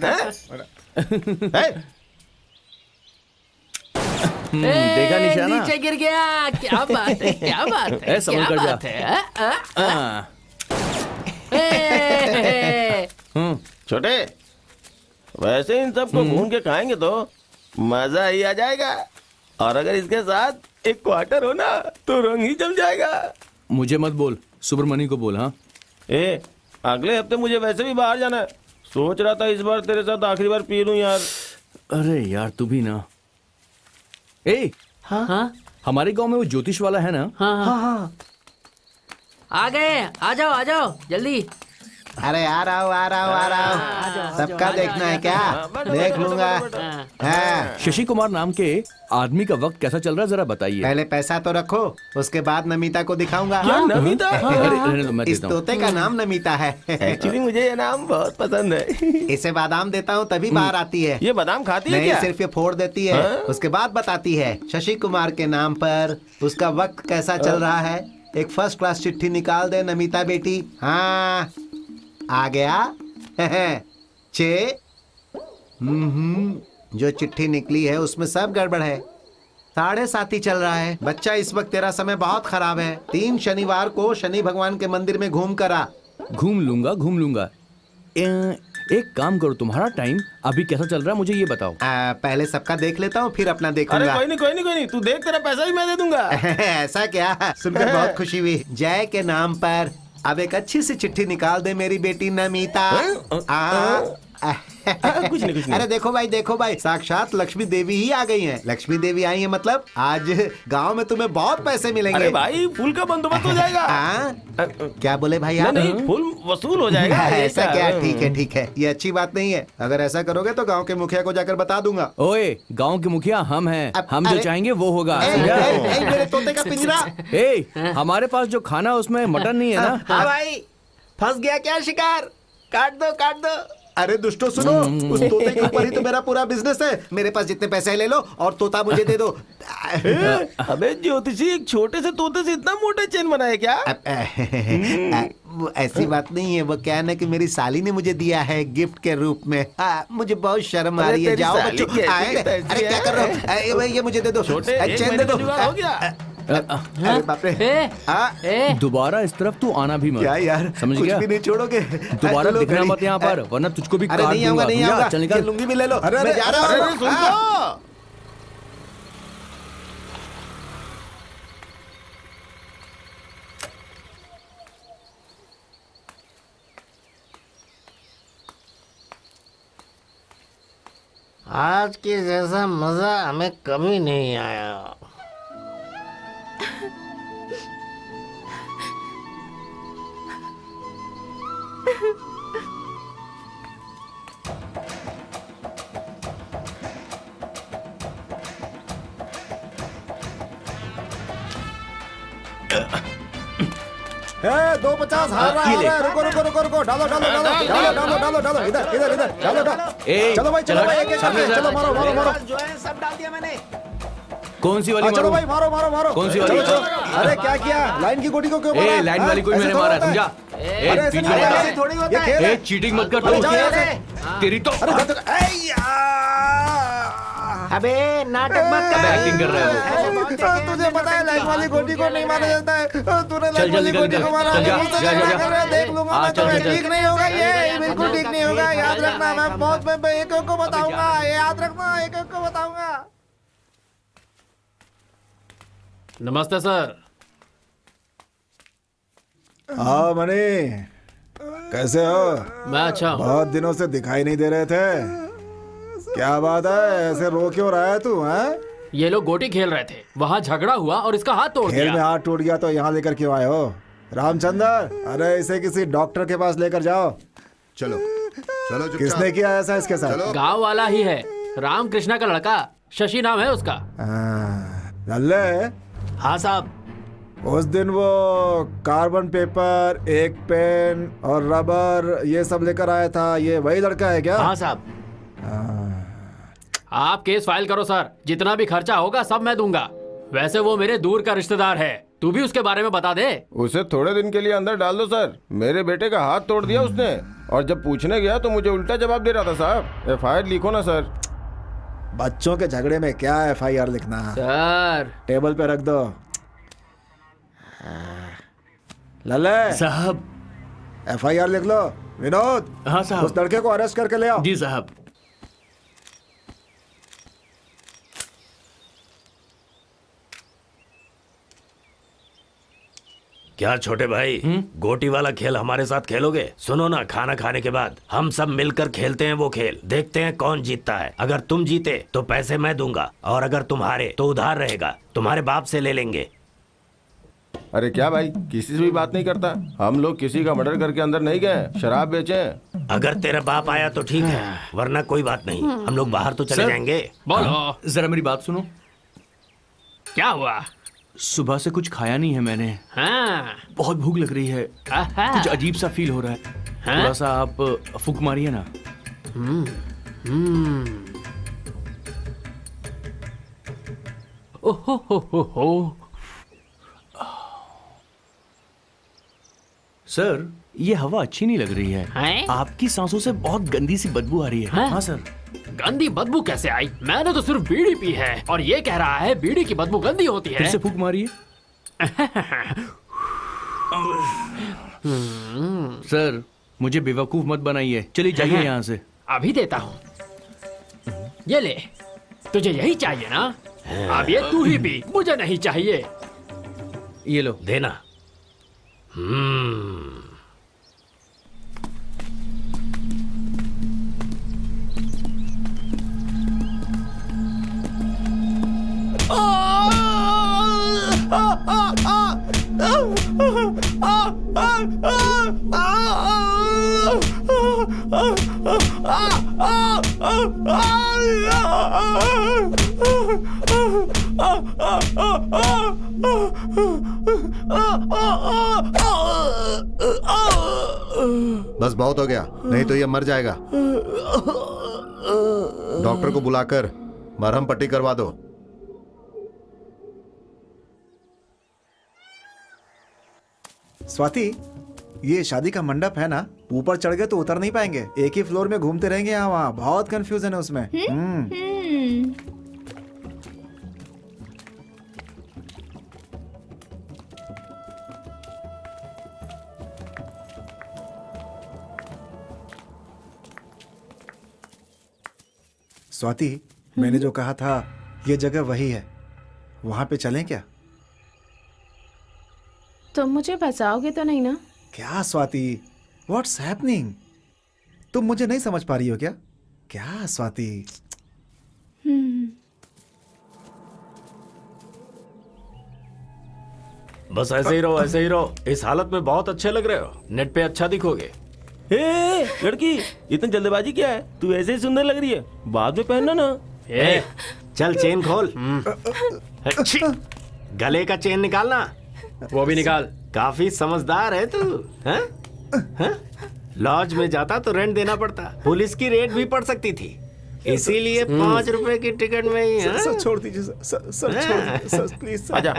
देखा निशाना? नीचे गिर गया। क्या बात है, क्या बात है, संभल कर जा। छोटे, वैसे इन सबको भून के खाएंगे तो मजा ही आ जाएगा, और अगर इसके साथ एक क्वार्टर हो ना तो रंग ही जम जाएगा। मुझे मत बोल, सुब्रमणी को बोल। हाँ अगले हफ्ते मुझे वैसे भी बाहर जाना है, सोच रहा था इस बार तेरे साथ आखिरी बार पी लूं यार। अरे यार तू भी ना। हाँ? हमारे गांव में वो ज्योतिष वाला है ना? हाँ। आ गए, आ जाओ जल्दी। अरे आ रहा हूँ। सबका देखना है क्या? देख लूंगा। हाँ। शशि कुमार नाम के आदमी का वक्त कैसा चल रहा है जरा बताइए। पहले पैसा तो रखो, उसके बाद नमिता को दिखाऊंगा। क्या नमिता? रहने दो, मैं इस देता हूँ। तोते का नाम नमिता है। एक्चुअली मुझे ये नाम बहुत पसंद है। इसे बादाम देता हूँ तभी बाहर आती है। ये बादाम खाती है नहीं, क्या? सिर्फ ये फोड़ देती है। उसके बाद बताती है। शशि कुमार के नाम पर उसका वक्त कैसा चल रहा है। एक फर्स्ट क्लास चिट्ठी निकाल दे नमिता बेटी। हाँ आ गया। 6 जो चिट्ठी निकली है उसमें सब गड़बड़ है। 7:30 ही चल रहा है। बच्चा इस वक्त तेरा समय बहुत खराब है। 3 शनिवार को शनि भगवान के मंदिर में घूम कर आ। घूम लूंगा। एक काम करो, तुम्हारा टाइम अभी कैसा चल रहा है मुझे ये बताओ। पहले सबका देख लेता हूँ फिर अपना अरे देखूंगा। कोई नहीं, तू देख, तेरा पैसा भी मैं दे दूंगा। ऐसा क्या? सुनकर बहुत खुशी हुई। जय के नाम पर अब एक अच्छी सी चिट्ठी निकाल दे मेरी बेटी नमिता। कुछ नहीं। अरे देखो भाई, साक्षात लक्ष्मी देवी ही आ गई हैं। लक्ष्मी देवी आई है मतलब आज गांव में तुम्हें बहुत पैसे मिलेंगे। अरे भाई फूल का बंदोबस्त हो जाएगा। क्या बोले भाई आप? नहीं, फूल वसूल हो जाएगा। ऐसा क्या? ठीक है, ये अच्छी बात नहीं है। अगर ऐसा करोगे तो गांव के मुखिया को जाकर बता दूंगा। ओए, गांव के मुखिया हम हैं। हम जो चाहेंगे वो होगा। मेरे तोते का पिंजरा। हमारे पास जो खाना उसमें मटन नहीं है ना? हाँ भाई, फंस गया क्या शिकार? काट दो। अरे दुष्टो सुनो, उस तोते के ऊपर ही तो मेरा पूरा बिजनेस है। मेरे पास जितने पैसे ले लो और तोता मुझे दे दो। अबे ज्योतिषी, एक छोटे से तोते से इतना मोटा चेन बनाया क्या? वो ऐसी बात नहीं है। वो क्या है ना कि मेरी साली ने मुझे दिया है गिफ्ट के रूप में। मुझे बहुत शर्म आ रही है। जाओ बच्चों। अरे क्या कर रहे हो? ये मुझे दे दो, चेन दे दो। अरे बाप रे। ए, हाँ, ए, दोबारा इस तरफ तू आना भी मत। क्या यार, समझ कुछ गया? भी नहीं छोड़ोगे। दोबारा लो, दिखना घड़ी। मत यहाँ पर, वरना तुझको भी अरे काट नहीं आऊंगा, दूंगा। नहीं भैया, आऊंगा। चल ये निकल। लुंगी भी ले लो। अरे, मैं जा रहा अरे हूँ। सुन हाँ। तो। आज के जैसा मजा हमें कभी नहीं आया। ए, 250 हार रहा ये ले। है। रुको रुको रुको रुको, डालो डालो डालो डालो डालो डालो डालो, इधर इधर इधर, डालो डालो। ए, चलो भाई, चलो चलो, भाई, एक एक सामने करके, से। चलो मारो मारो मारो। जो है सब डाल दिया मैंने। कौन सी वाली हाँ, चलो मारूं? भाई, मारो मारो मारो। कौन सी चलो, वाली? चलो। अरे क्या किया, लाइन की गोटी को क्यों मारा? ए, लाइन वाली कोई ऐसे मैंने थोड़ा मारा, होता है। समझा? ए, अरे ऐसे पीछे नहीं मत होता जा। है, थोड़ी होता है। ये खेल ए, है। चीटिंग मत कर अरे तू। जाओ यहाँ से। तेरी तो अबे नाटक मत अब कर। एक्टिंग कर रहा है वो। तुझे पता है लाइन वाली गोटी को नहीं मारा जाता है। तूने चल, लाइन वाली निकल, गोटी निकल। को मारा। चल, जा, मुझसे जा, जा, झगड़ा जा। कर रहा है, देख लूंगा हाँ, मैं चल, तुम्हें। चल, चल। ठीक नहीं होगा ये बिल्कुल ठीक नहीं होगा। याद रखना, मैं बहुत में एक एक को बताऊंगा। याद रखना, एक एक को बताऊंगा। नमस्ते सर। हाँ मनी, कैसे हो? मैं अच्छा हूँ। बहुत दिनों से दिखाई नहीं दे रहे थे। क्या बात है, ऐसे रो क्यों रहा है तू? हैं? ये लोग गोटी खेल रहे थे, वहाँ झगड़ा हुआ और इसका हाथ तोड़ खेल में दिया। हाथ टूट गया तो यहाँ लेकर क्यों आए हो? रामचंद्र, अरे इसे किसी डॉक्टर के पास लेकर जाओ। चलो चलो चुपचाप। किसने किया ऐसा इसके साथ? चलो। गांव वाला ही है, राम कृष्णा का लड़का, शशि नाम है उसका। लल्ले, हाँ साहब। उस दिन वो कार्बन पेपर, एक पेन और रबर ये सब लेकर आया था, ये वही लड़का है क्या? हाँ साहब। आप केस फाइल करो सर, जितना भी खर्चा होगा सब मैं दूंगा। वैसे वो मेरे दूर का रिश्तेदार है, तू भी उसके बारे में बता दे। उसे थोड़े दिन के लिए अंदर डाल दो सर। मेरे बेटे का हाथ तोड़ दिया उसने, और जब पूछने गया तो मुझे उल्टा जवाब दे रहा था। साहब FIR लिखो ना सर। बच्चों के झगड़े में क्या FIR लिखना? सर टेबल पे रख दो। लल्ले, साहब। FIR लिख लो। विनोद, हाँ साहब। उस लड़के को अरेस्ट करके ले आओ। जी साहब। क्या छोटे भाई, गोटी वाला खेल हमारे साथ खेलोगे? सुनो ना, खाना खाने के बाद हम सब मिलकर खेलते हैं वो खेल। देखते हैं कौन जीतता है। अगर तुम जीते तो पैसे मैं दूंगा, और अगर तुम हारे तो उधार रहेगा, तुम्हारे बाप से ले लेंगे। अरे क्या भाई, किसी से भी बात नहीं करता? हम लोग किसी का मर्डर करके अंदर नहीं गए, शराब बेचे। अगर तेरा बाप आया तो ठीक है, वरना कोई बात नहीं, हम लोग बाहर तो चले सर। जाएंगे। बोलो, जरा मेरी बात सुनो। क्या हुआ? सुबह से कुछ खाया नहीं है मैंने। हाँ, बहुत भूख लग रही है, आहा। कुछ अजीब सा फील हो रहा है। हाँ? थोड़ा सा आप फूक मारिए ना। ओहो हो। सर, ये हवा अच्छी नहीं लग रही है। हैं? आपकी सांसों से बहुत गंदी सी बदबू आ रही है। हैं? हाँ सर। गंदी बदबू कैसे आई? मैंने तो सिर्फ बीड़ी पी है, और ये कह रहा है बीड़ी की बदबू गंदी होती है। फिर से फूक मारिए। सर, मुझे बेवकूफ मत बनाइए, चलिए जाइए यहाँ से। अभी देता हूँ, ये ले। तुझे यही चाहिए ना? अब ये तू ही पी, मुझे नहीं चाहिए। ये लो। देना। बस बहुत हो गया, नहीं तो ये मर जाएगा। डॉक्टर को बुलाकर मरहम पट्टी करवा दो। स्वाति, ये शादी का मंडप है ना, ऊपर चढ़ गए तो उतर नहीं पाएंगे। एक ही फ्लोर में घूमते रहेंगे यहाँ वहाँ, बहुत कंफ्यूजन है उसमें। स्वाति, मैंने जो कहा था ये जगह वही है, वहां पे चलें क्या? तुम मुझे फंसाओगे तो नहीं ना? क्या स्वाति, व्हाट्स हैपनिंग? तुम मुझे नहीं समझ पा रही हो क्या? क्या स्वाति? बस ऐसे ही रहो, ऐसे ही रहो। इस हालत में बहुत अच्छे लग रहे हो, नेट पे अच्छा दिखोगे। ए लड़की, इतनी जल्दबाजी क्या है? तू ऐसे ही सुंदर लग रही है, बाद में पहनना ना। ए, चल चेन खोल। अच्छी। गले का चेन निकालना। वो भी निकाल। काफी समझदार है तू। हैं? हैं? लॉज में जाता तो रेंट देना पड़ता, पुलिस की रेड भी पड़ सकती थी, इसीलिए 5 रुपए की टिकट में ही। सर छोड़ दीजिए सर, सर छोड़ दीजिए सर, प्लीज सर। आजा,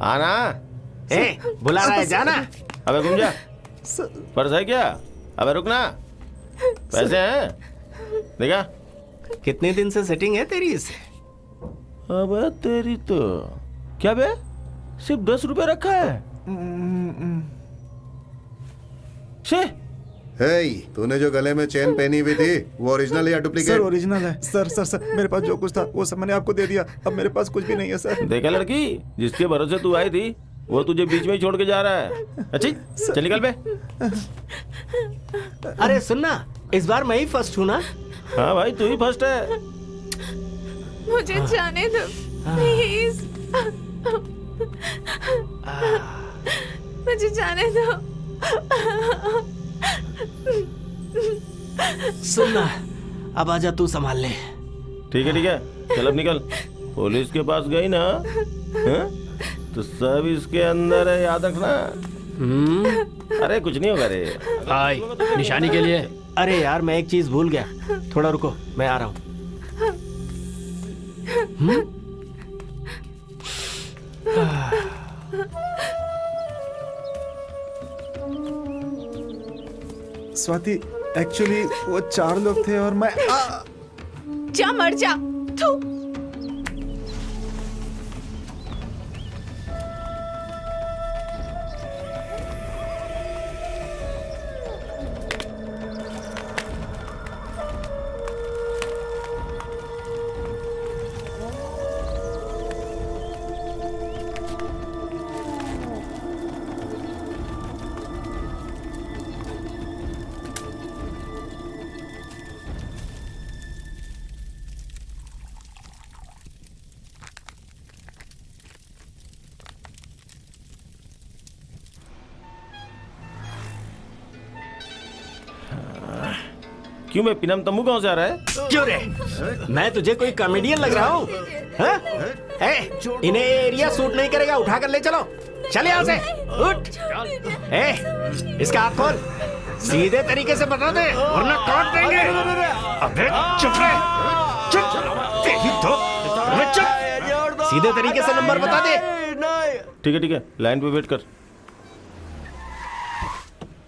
आना। ए, बुला रहा है, जाना। अबे घूम जा। सर, पर्स है क्या? अबे रुकना, पैसे हैं? देखा? कितने दिन से सेटिंग है तेरी इससे? अबे तेरी तो क्या बे, सिर्फ 10 रुपए रखा है। छे, हे, तूने जो गले में चेन पहनी हुई थी वो ओरिजिनल या सर डुप्लीकेट? ओरिजिनल है सर। सर सर मेरे पास जो कुछ था वो सब मैंने आपको दे दिया, अब मेरे पास कुछ भी नहीं है सर। देखा लड़की, जिसके भरोसे तू आई थी वो तुझे बीच में ही छोड़ के जा रहा है। अच्छी, चल निकल बे। अरे सुनना, इस बार मैं ही फर्स्ट हूँ ना? हाँ भाई, तू ही फर्स्ट है। मुझे जाने दो प्लीज, मुझे जाने दो। सुनना, अब आजा, तू संभाल ले। ठीक है, चल अब निकल। पुलिस के पास गई ना, हाँ? तो सब इसके अंदर है, याद रखना। अरे कुछ नहीं होगा रे। भाई, निशानी के लिए। अरे यार, मैं एक चीज भूल गया, थोड़ा रुको, मैं आ रहा हूँ। स्वाति, एक्चुअली वो 4 लोग थे और मैं जा मर जा। थू। क्यों मैं पिनम तम्बू गांव से आ रहा है? क्यों रे? मैं तुझे कोई कॉमेडियन लग रहा हूँ? इन्हें एरिया सूट नहीं करेगा, उठा कर ले चलो। चल यहाँ से, उठ। इसका हाथ खोल, सीधे तरीके से बता दे वरना काट देंगे। अबे चुप रहे, चुप। तेरी तो चुप। सीधे तरीके से नंबर बता दे। ठीक है, लाइन पे वेट कर।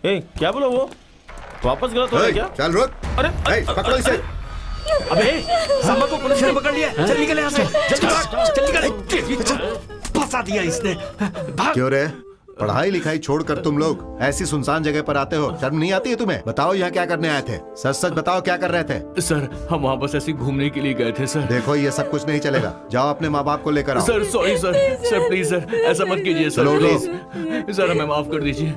ए, क्या बोला वो? वापस गलत हो रहा है क्या? चल रुक। अरे पकड़ो इसे। अबे सामा को पुलिस ने पकड़ लिया, चल निकल यहाँ से, जल्दी भाग, चल निकल। फंसा दिया इसने। भाग। क्यों रे, पढ़ाई लिखाई छोड़कर तुम लोग ऐसी सुनसान जगह पर आते हो? शर्म नहीं आती है तुम्हें? बताओ यहाँ क्या करने आए थे? सच सच बताओ, क्या कर रहे थे? सर, हम वहाँ बस ऐसे घूमने के लिए गए थे सर। देखो, ये सब कुछ नहीं चलेगा, जाओ अपने माँ बाप को लेकर आओ। Sir sorry sir, sir please sir, ऐसा मत कीजिए सर, चलो, प्लीज सर, हमें माफ कर दीजिए।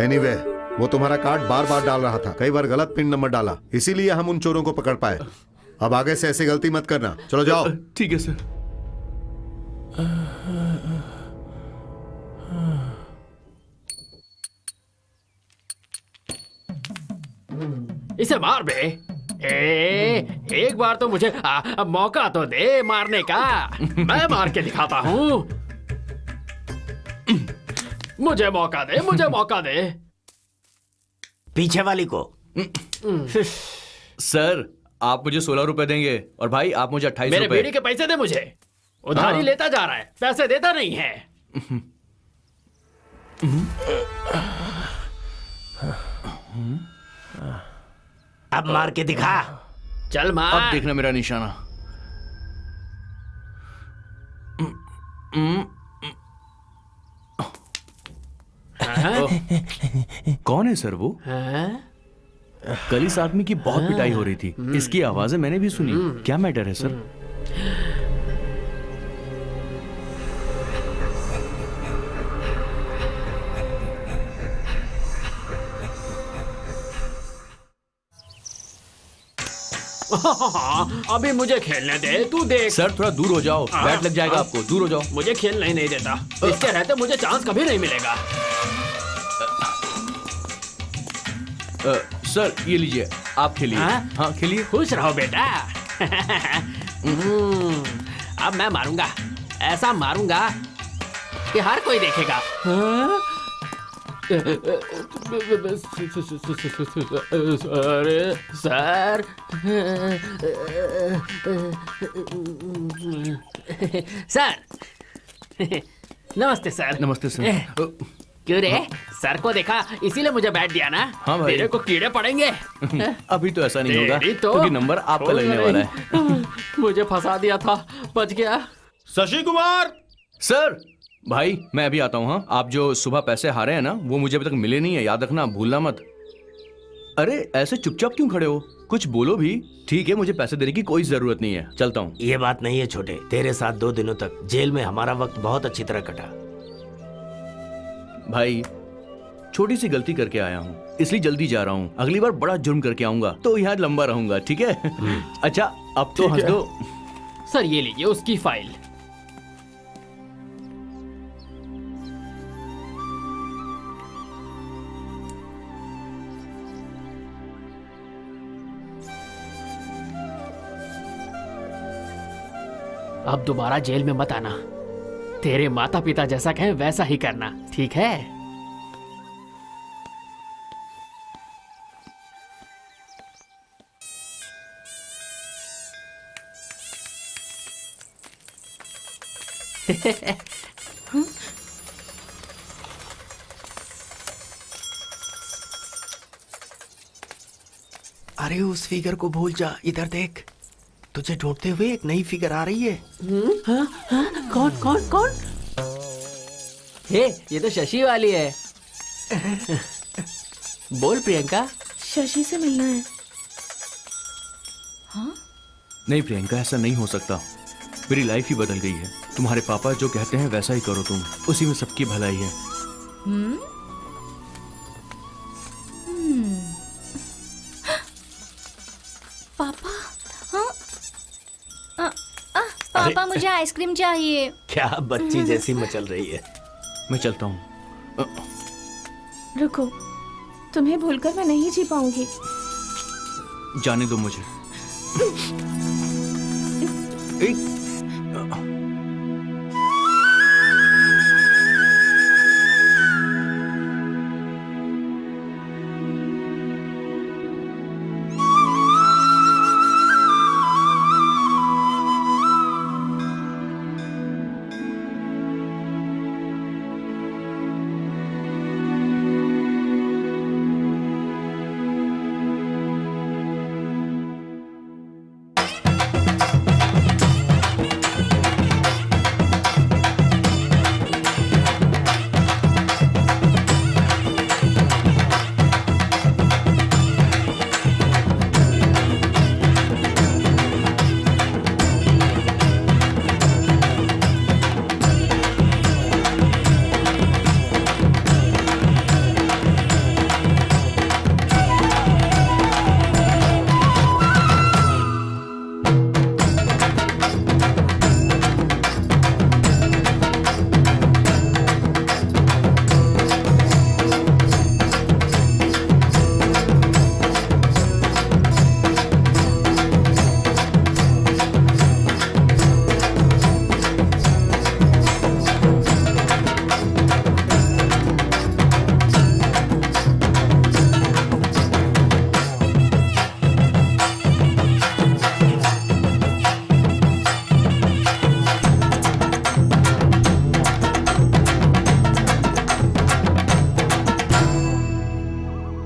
एनीवे, वो तुम्हारा कार्ड बार बार डाल रहा था, कई बार गलत पिन नंबर डाला, इसीलिए हम उन चोरों को पकड़ पाए। अब आगे से ऐसी गलती मत करना, चलो जाओ। ठीक है सर। इसे मार बे। एक बार तो मुझे मौका तो दे मारने का, मैं मार के दिखाता हूँ। मुझे मौका दे, मुझे मौका दे। पीछे वाली को। सर, आप मुझे 16 रुपए देंगे और भाई आप मुझे 28 मेरे रुपए। बीड़ी के पैसे दे मुझे। उधारी लेता जा रहा है, पैसे देता नहीं है। अब मार के दिखा। चल मार। अब देखना मेरा निशाना। हाँ? कौन है सर वो? हाँ? कल इस आदमी की बहुत पिटाई हो रही थी। इसकी आवाजें मैंने भी सुनी। क्या मैटर है सर? अभी मुझे खेलने दे, तू देख। सर थोड़ा दूर हो जाओ, बैट लग जाएगा आपको। दूर हो जाओ। मुझे खेलने ही नहीं देता। इसके रहते मुझे चांस कभी नहीं मिलेगा। सर ये लीजिए, आप खेलिए। हाँ खेलिए। खुश रहो बेटा। अब मैं मारूंगा, ऐसा मारूंगा कि हर कोई देखेगा। अरे सर, सर नमस्ते सर। नमस्ते सर। क्यों रे, सर को देखा इसीलिए मुझे बैट दिया ना? हाँ भाई। तेरे को कीड़े पड़ेंगे। अभी तो ऐसा नहीं होगा, तेरी तो क्योंकि नंबर आपका लगने वाला है। मुझे फंसा दिया था, बच गया। शशि कुमार। सर भाई मैं अभी आता हूँ। हाँ, आप जो सुबह पैसे हारे हैं ना, वो मुझे अभी तक मिले नहीं है, याद रखना, भूलना मत। अरे ऐसे चुपचाप क्यों खड़े हो? कुछ बोलो भी। ठीक है, मुझे पैसे देने की कोई जरूरत नहीं है, चलता हूँ। ये बात नहीं है छोटे, तेरे साथ 2 दिनों तक जेल में हमारा वक्त बहुत अच्छी तरह कटा। भाई छोटी सी गलती करके आया हूँ, इसलिए जल्दी जा रहा हूँ। अगली बार बड़ा जुर्म करके आऊंगा तो यहाँ लंबा रहूंगा, ठीक है? अच्छा अब तो हंस दो। सर ये लीजिए उसकी फाइल। अब दोबारा जेल में मत आना। तेरे माता पिता जैसा कहें वैसा ही करना, ठीक है? अरे उस फिगर को भूल जा, इधर देख, तुझे ढूंढते हुए एक नई फिगर आ रही है। कौन कौन कौन? हे, ये तो शशि वाली है। बोल प्रियंका। शशि से मिलना है। नहीं प्रियंका, ऐसा नहीं हो सकता। मेरी लाइफ ही बदल गई है। तुम्हारे पापा जो कहते हैं वैसा ही करो तुम, उसी में सबकी भलाई है। पापा, पापा मुझे आइसक्रीम चाहिए। क्या बच्ची जैसी मचल रही है। मैं चलता हूँ। रुको, तुम्हें भूलकर मैं नहीं जी पाऊंगी। जाने दो मुझे।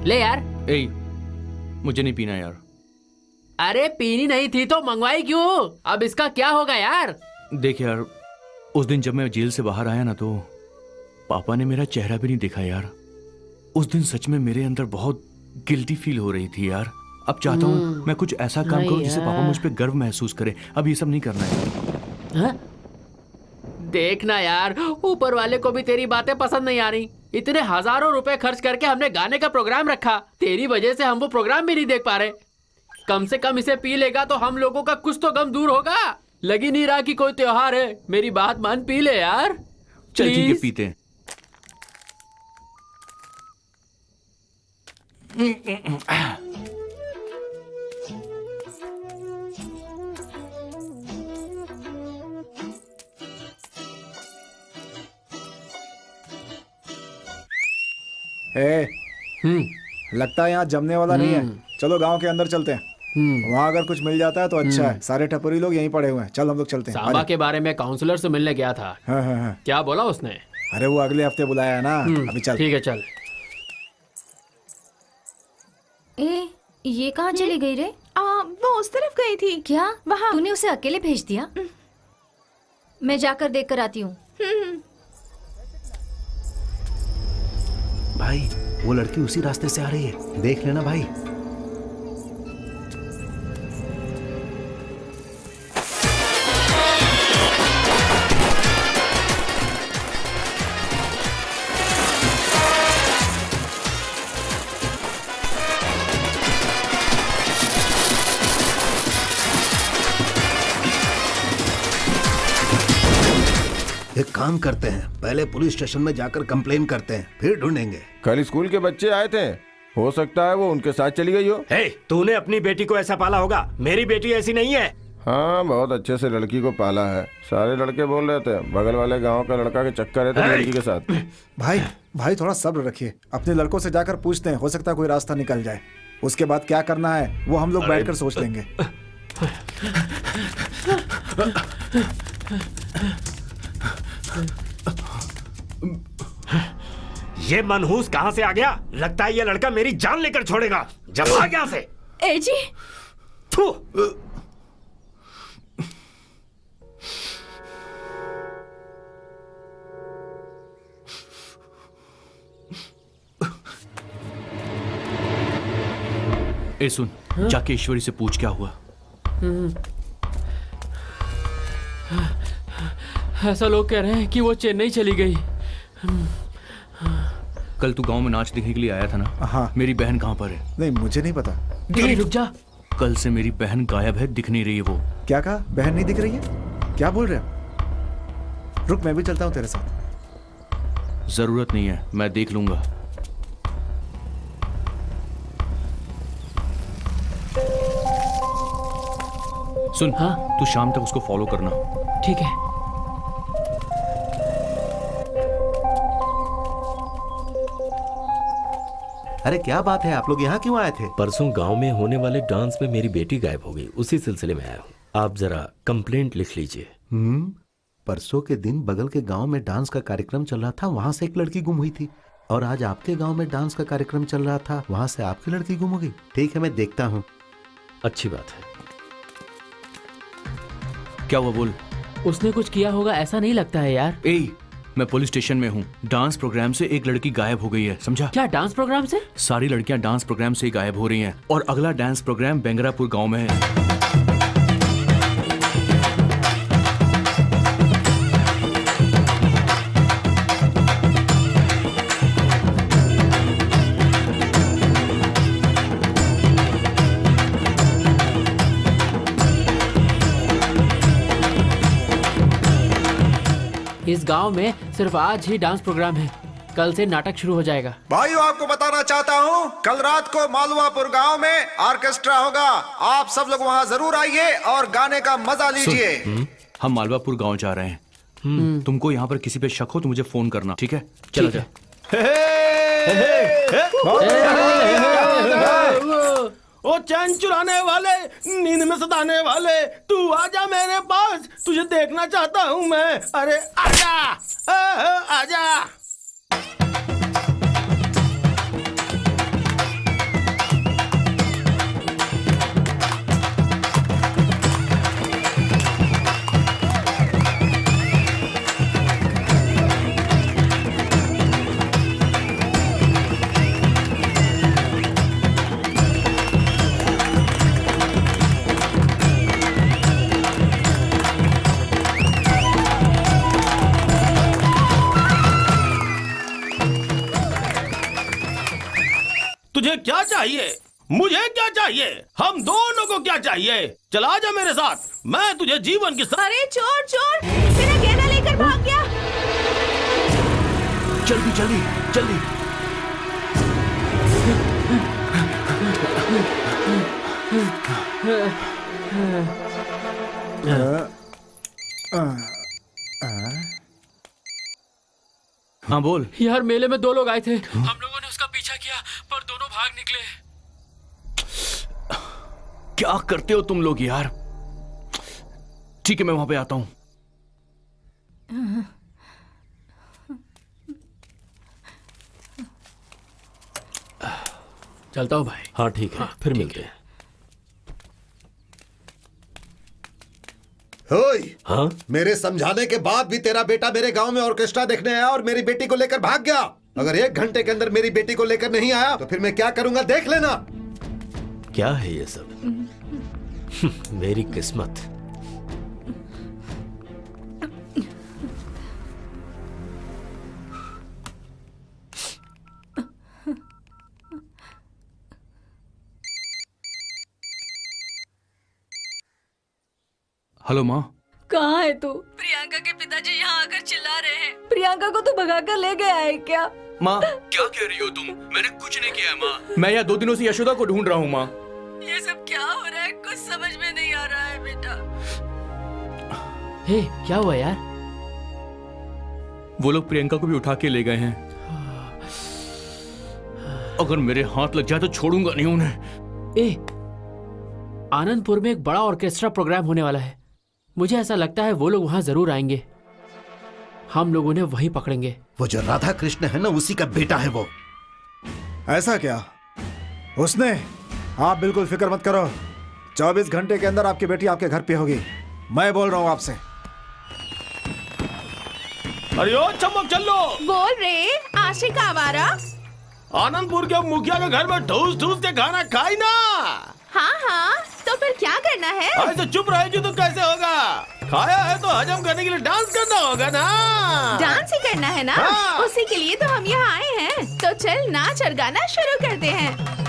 ले यार। ए, मुझे नहीं पीना यार। अरे पीनी नहीं थी तो मंगवाई क्यों? अब इसका क्या होगा यार? देख यार, उस दिन जब मैं जेल से बाहर आया ना, तो पापा ने मेरा चेहरा भी नहीं देखा यार। उस दिन सच में मेरे अंदर बहुत गिल्टी फील हो रही थी यार। अब चाहता हूँ मैं कुछ ऐसा काम नहीं करूँ जिससे पापा यार। मुझ पे गर्व महसूस करे। अब ये सब नहीं करना है। हाँ? देखना यार, ऊपर वाले को भी तेरी बातें पसंद नहीं आ रही। इतने हजारों रुपए खर्च करके हमने गाने का प्रोग्राम रखा, तेरी वजह से हम वो प्रोग्राम भी नहीं देख पा रहे। कम से कम इसे पी लेगा तो हम लोगों का कुछ तो गम दूर होगा। लग ही नहीं रहा कि कोई त्योहार है। मेरी बात मान, पी ले यार। चल ठीक है, Please। पीते हैं। ए, लगता है यहाँ जमने वाला नहीं है। चलो गांव के अंदर चलते हैं। वहाँ अगर कुछ मिल जाता है तो अच्छा है। सारे टपरी लोग यहीं पड़े हुए हैं। चल हम लोग चलते हैं। सांबा के बारे में काउंसलर से मिलने गया था। हाँ हाँ हाँ। क्या बोला उसने? अरे वो अगले हफ्ते बुलाया है ना। अभी चल। ठीक है, चल। ए, ये कहाँ चली गई रे? वो उस तरफ गई थी। क्या वहाँ। तूने उसे अकेले भेज दिया? मैं जाकर देख कर आती हूँ। भाई वो लड़की उसी रास्ते से आ रही है, देख लेना भाई। एक काम करते हैं, पहले पुलिस स्टेशन में जाकर कंप्लेन करते हैं, फिर ढूंढेंगे। कल स्कूल के बच्चे आए थे, हो सकता है वो उनके साथ चली गई हो। हे, तूने अपनी बेटी को ऐसा पाला होगा, मेरी बेटी ऐसी नहीं है। हाँ, बहुत अच्छे से लड़की को पाला है। सारे लड़के बोल रहे थे बगल वाले गांव का लड़का के चक्कर है तो लड़की के साथ। भाई भाई थोड़ा सब्र रखिए, अपने लड़कों से जाकर पूछते हैं, हो सकता है कोई रास्ता निकल जाए। उसके बाद क्या करना है वो हम लोग बैठकर सोच लेंगे। ये मनहूस कहाँ से आ गया? लगता है ये लड़का मेरी जान लेकर छोड़ेगा। जब आ गया से। ए जी, थू। ए सुन, जाके ईश्वरी से पूछ क्या हुआ। ऐसा लोग कह रहे हैं कि वो चेन्नई चली गई। कल तू गांव में नाच देखने के लिए आया था ना? हाँ। मेरी बहन कहाँ पर है? नहीं मुझे नहीं पता। नहीं, रुक जा। कल से मेरी बहन गायब है, दिख नहीं रही है वो। क्या कहा? बहन नहीं दिख रही है? क्या बोल रहे हो? रुक मैं भी चलता हूँ तेरे साथ। जरूरत नहीं है, मैं देख लूंगा। सुन, हाँ? तू शाम तक उसको फॉलो करना। ठीक है। अरे क्या बात है, आप लोग यहाँ क्यों आए थे? परसों गांव में होने वाले डांस में मेरी बेटी गायब हो गई, उसी सिलसिले में आया हूँ। आप जरा कंप्लेंट लिख लीजिए। परसों के दिन बगल के गांव में डांस का कार्यक्रम चल रहा था, वहां से एक लड़की गुम हुई थी। और आज आपके गांव में डांस का कार्यक्रम चल रहा था, वहां से आपकी लड़की गुम हो गई। ठीक है, मैं देखता हूँ। अच्छी बात है। क्या हुआ बोल? उसने कुछ किया होगा, ऐसा नहीं लगता है यार। ए, मैं पुलिस स्टेशन में हूँ। डांस प्रोग्राम से एक लड़की गायब हो गई है, समझा? क्या डांस प्रोग्राम से? सारी लड़कियां डांस प्रोग्राम से ही गायब हो रही हैं और अगला डांस प्रोग्राम बेंगरापुर गांव में है। इस गांव में सिर्फ आज ही डांस प्रोग्राम है, कल से नाटक शुरू हो जाएगा। भाइयों आपको बताना चाहता हूँ, कल रात को मालवापुर गांव में ऑर्केस्ट्रा होगा। आप सब लोग वहाँ जरूर आइए और गाने का मजा लीजिए। हम मालवापुर गांव जा रहे हैं। तुमको यहाँ पर किसी पे शक हो तो मुझे फोन करना, ठीक है? चला जा। ओ चैन चुराने वाले, नींद में सताने वाले, तू आजा मेरे पास, तुझे देखना चाहता हूँ मैं। अरे आजा, आजा। चाहिए? मुझे क्या चाहिए? हम दोनों को क्या चाहिए? चला जा मेरे साथ, मैं तुझे जीवन की अरे चोर चोर, मेरा गहना लेकर भाग गया। जल्दी जल्दी जल्दी। हाँ बोल। यार मेले में 2 लोग आए थे, हम लोगों ने उसका पीछा किया पर दोनों भाग निकले। क्या करते हो तुम लोग यार? ठीक है मैं वहां पे आता हूं। चलता हूँ भाई। हाँ ठीक है, फिर मिलते हैं। ओए, हाँ मेरे समझाने के बाद भी तेरा बेटा मेरे गांव में ऑर्केस्ट्रा देखने आया और मेरी बेटी को लेकर भाग गया। अगर 1 घंटे के अंदर मेरी बेटी को लेकर नहीं आया तो फिर मैं क्या करूंगा देख लेना। क्या है ये सब? मेरी किस्मत। हेलो माँ। कहाँ है तू? प्रियंका के पिताजी यहाँ आकर चिल्ला रहे हैं। प्रियंका को तो भगा कर ले गया है क्या? माँ क्या कह रही हो तुम? मैंने कुछ नहीं किया माँ। मैं यहाँ 2 दिनों से यशोदा को ढूंढ रहा हूँ माँ। ये सब क्या हो रहा है? कुछ समझ में नहीं आ रहा है बेटा। हे, क्या हुआ यार? वो लोग प्रियंका को भी उठा के ले गए हैं। अगर मेरे हाथ लग जाए तो छोड़ूंगा नहीं उन्हें। ए, आनंदपुर में एक बड़ा ऑर्केस्ट्रा प्रोग्राम होने वाला है। मुझे ऐसा लगता है वो लोग वहां जरूर आएंगे। हम लोग उन्हें वहीं पकड़ेंगे। वो जो राधा कृष्ण है ना, उसी का बेटा है वो। ऐसा क्या? उसने? आप बिल्कुल फिक्र मत करो, 24 घंटे के अंदर आपकी बेटी आपके घर पे होगी। मैं बोल रहा हूँ आपसे। अरे ओ चमक चलो। बोल रे आशिक आवारा। आनंदपुर के मुखिया के घर में ठूस ठूस के खाना खाई ना। हाँ हाँ, तो फिर क्या करना है? ऐसे चुप रहेगी तो कैसे होगा? खाया है तो हजम करने के लिए डांस करना होगा ना। डांस ही करना है ना? हाँ। उसी के लिए तो हम यहाँ आए हैं। तो चल नाच और गाना शुरू करते हैं।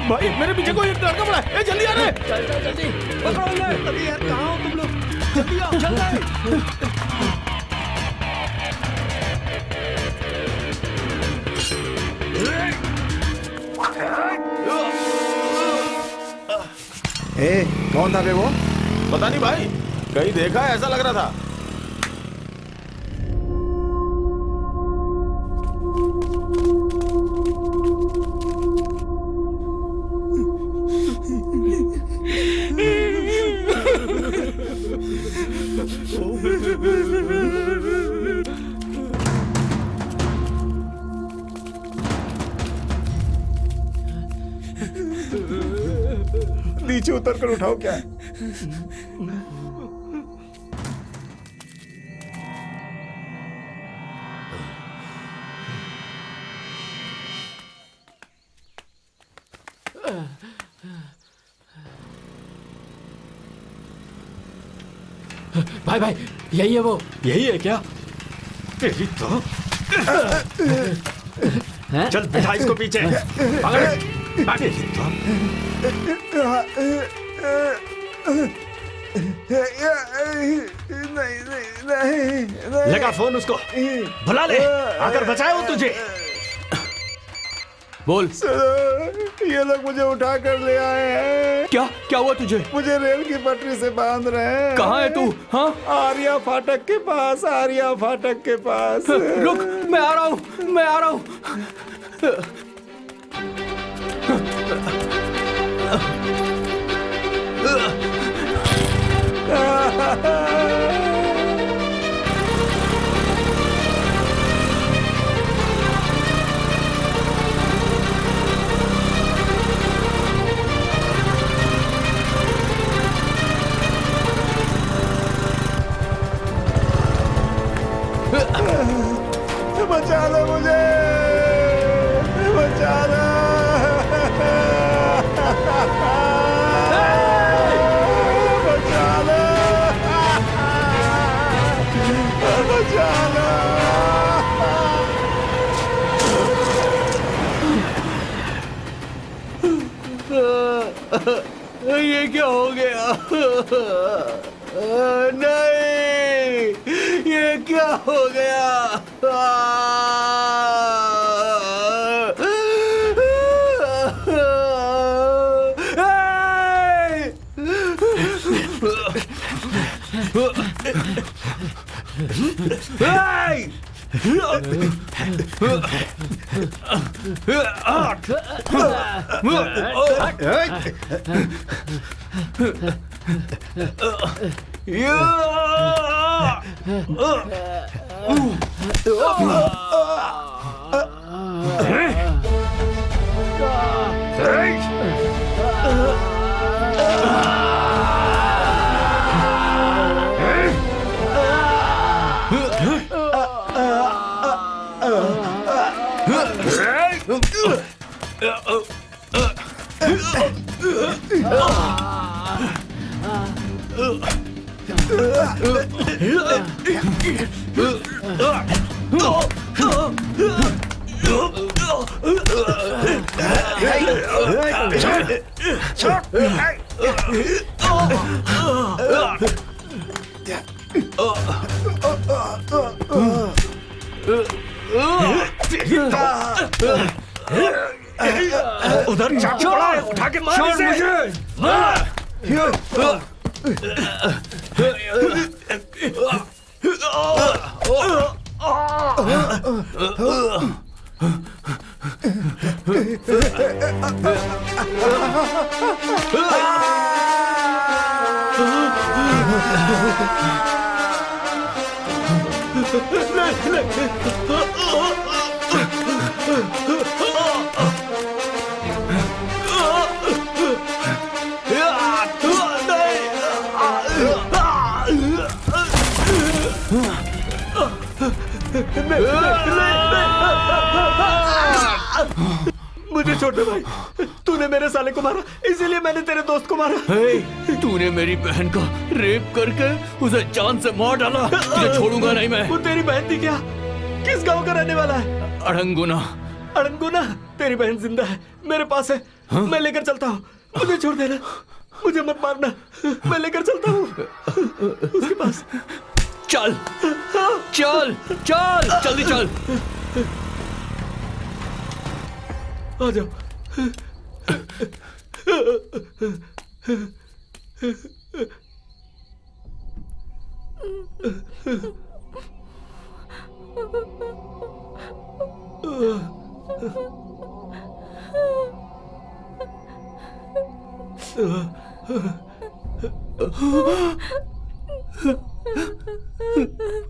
भाई मेरे पीछे कोई एक लड़का पड़ा है। जल्दी आ रहे। जल्दी पकड़ो इन्हें। अभी यार कहाँ हो तुम लोग? जल्दी आओ, जल्दी। कौन था बे वो? पता नहीं भाई, कहीं देखा है ऐसा लग रहा था। नीचे उतर कर उठाओ क्या? भाई भाई, यही है वो। यही है क्या? तेरी तो हैं? चल बिठा इसको पीछे। पकड़। नहीं नहीं नहीं लगा फोन उसको, बुला ले, आकर बचाए वो तुझे। बोल। ये लोग मुझे उठा कर ले आए हैं। क्या क्या हुआ तुझे? मुझे रेल की पटरी से बांध रहे हैं। कहाँ है तू? हाँ, आर्या फाटक के पास, आर्या फाटक के पास। रुक, मैं आ रहा हूँ, मैं आ रहा हूँ। बचा लो मुझे, बचा लो। बचा लो, बचा लो। ये क्या हो गया? नहीं, ये क्या हो गया? उधर चाकू पड़ा है, उठा के मार इसे। मुझे छोटे भाई, तूने मेरे साले को मारा, इसीलिए मैंने तेरे दोस्त को मारा। तूने मेरी बहन का रेप करके उसे जान से मार डाला। तुझे छोड़ूंगा नहीं मैं। वो तेरी बहन थी क्या? किस गांव का रहने वाला है? अड़ंगुना। अड़ंगुना? तेरी बहन जिंदा है, मेरे पास है। हाँ? मैं लेकर चलता हूँ, मुझे छोड़ देना, मुझे मत मारना, मैं लेकर चलता हूँ उसके पास। चल चल चल, जल्दी चल। आ जाओ।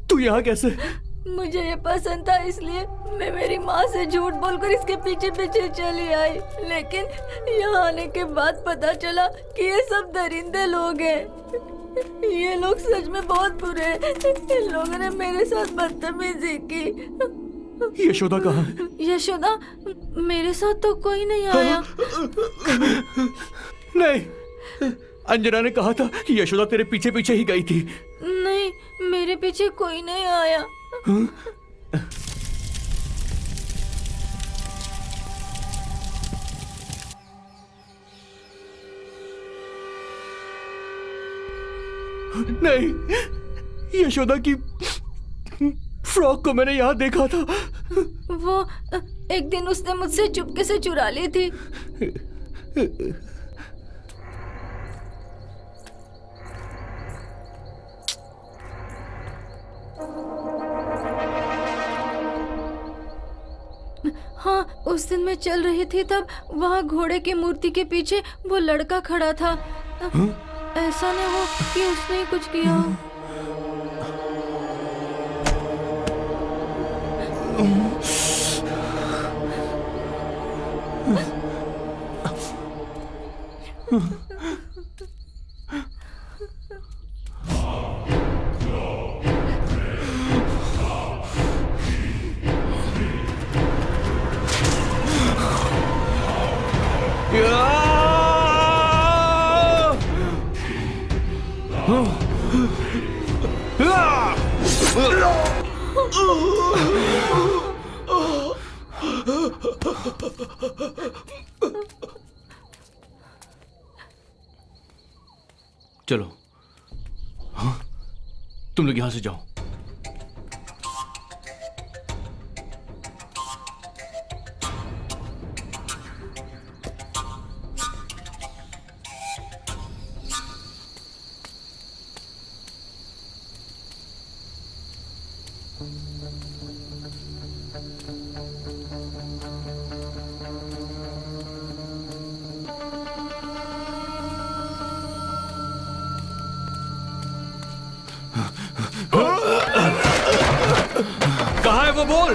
तू यहाँ कैसे? मुझे ये पसंद था, इसलिए मैं मेरी माँ से झूठ बोलकर इसके पीछे पीछे चली आई। लेकिन यहाँ आने के बाद पता चला कि ये सब दरिंदे लोग हैं। ये लोग सच में बहुत बुरे हैं। इन लोगों ने मेरे साथ बदतमीजी की। यशोदा कहाँ है? यशोदा? मेरे साथ तो कोई नहीं आया। नहीं, अंजना ने कहा था कि यशोदा तेरे पीछे पीछे ही गई थी। नहीं, मेरे पीछे कोई नहीं आया। नहीं, यशोदा की फ्रॉक को मैंने यहाँ देखा था। वो एक दिन उसने मुझसे चुपके से चुरा ली थी। हाँ, उस दिन मैं चल रही थी तब वहाँ घोड़े की मूर्ति के पीछे वो लड़का खड़ा था। ऐसा न हो कि उसने ही कुछ किया हो। चलो, हाँ, तुम लोग यहां से जाओ। कहाँ है वो, बोल।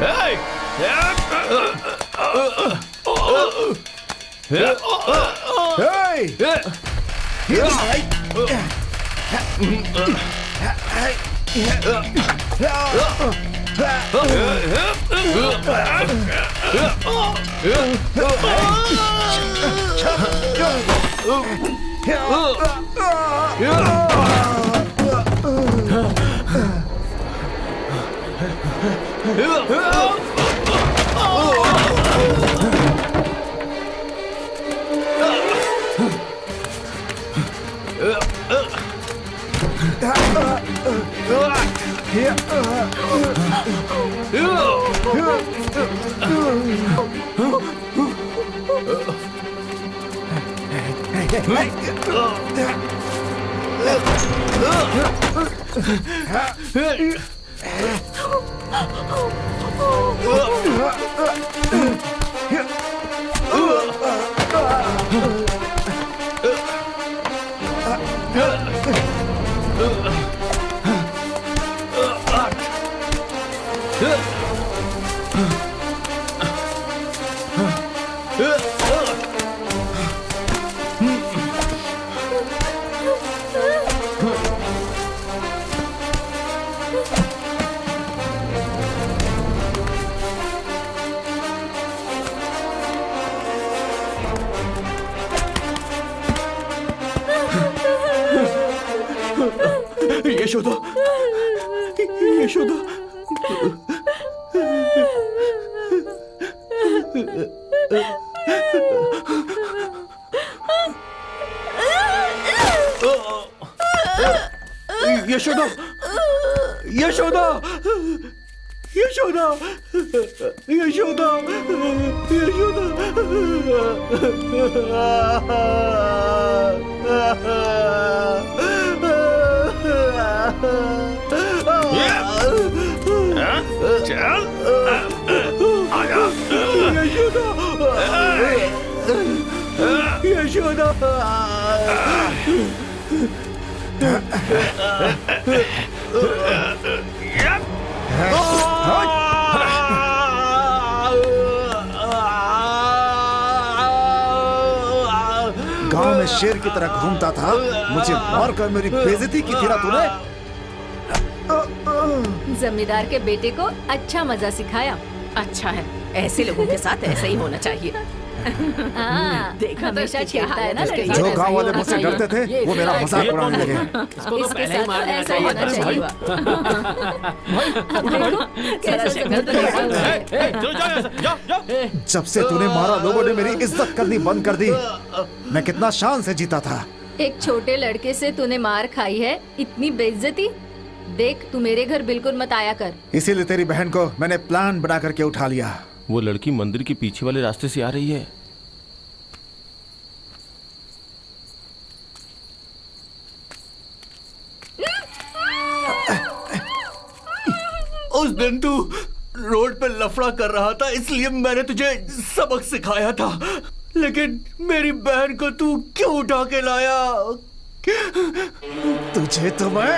यशोदा, यशोदा, यशोदा, यशोदा, यशोदा, यशोदा, चल आजा। यशोदा, गांव में शेर की तरह घूमता था, मुझे मारकर मेरी बेइज्जती की थी ना तूने। जमींदार के बेटे को अच्छा मजा सिखाया। अच्छा है, ऐसे लोगों के साथ ऐसा ही होना चाहिए। देखा हमेशा छेड़ता है ना लड़का। जो गांव वाले मुझसे डरते थे वो मेरा मजाक उड़ाने लगे। इसको तो इसके पहले ही साथ मार देना ऐसा होना चाहिए था। चाहिए। कैसा शक्ल तो जब से तूने मारा, लोगों ने मेरी इज्जत करनी बंद कर दी। मैं कितना शान से जीता था, एक छोटे लड़के से तूने मार खाई है, इतनी बेइज्जती। देख, तू मेरे घर बिल्कुल मत आया कर। इसीलिए तेरी बहन को मैंने प्लान बना करके उठा लिया। वो लड़की मंदिर के पीछे वाले रास्ते से आ रही है। उस दिन तू रोड पे लफड़ा कर रहा था, इसलिए मैंने तुझे सबक सिखाया था, लेकिन मेरी बहन को तू क्यों उठा के लाया? तुझे तो मैं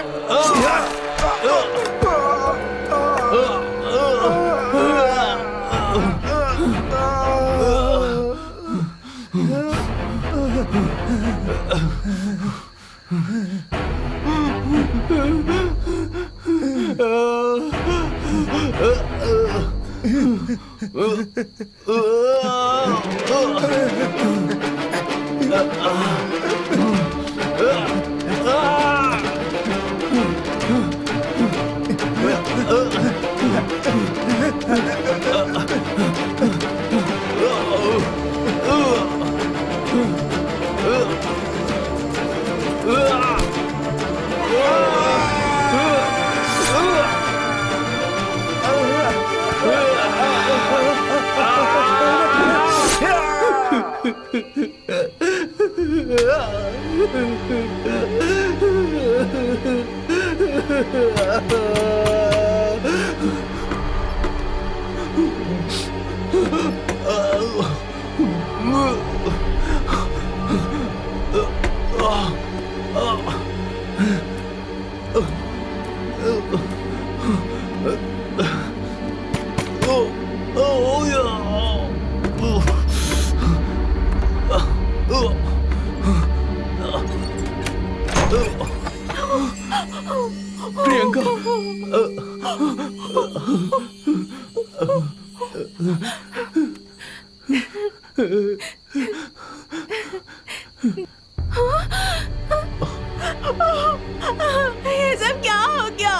ये सब क्या हो गया?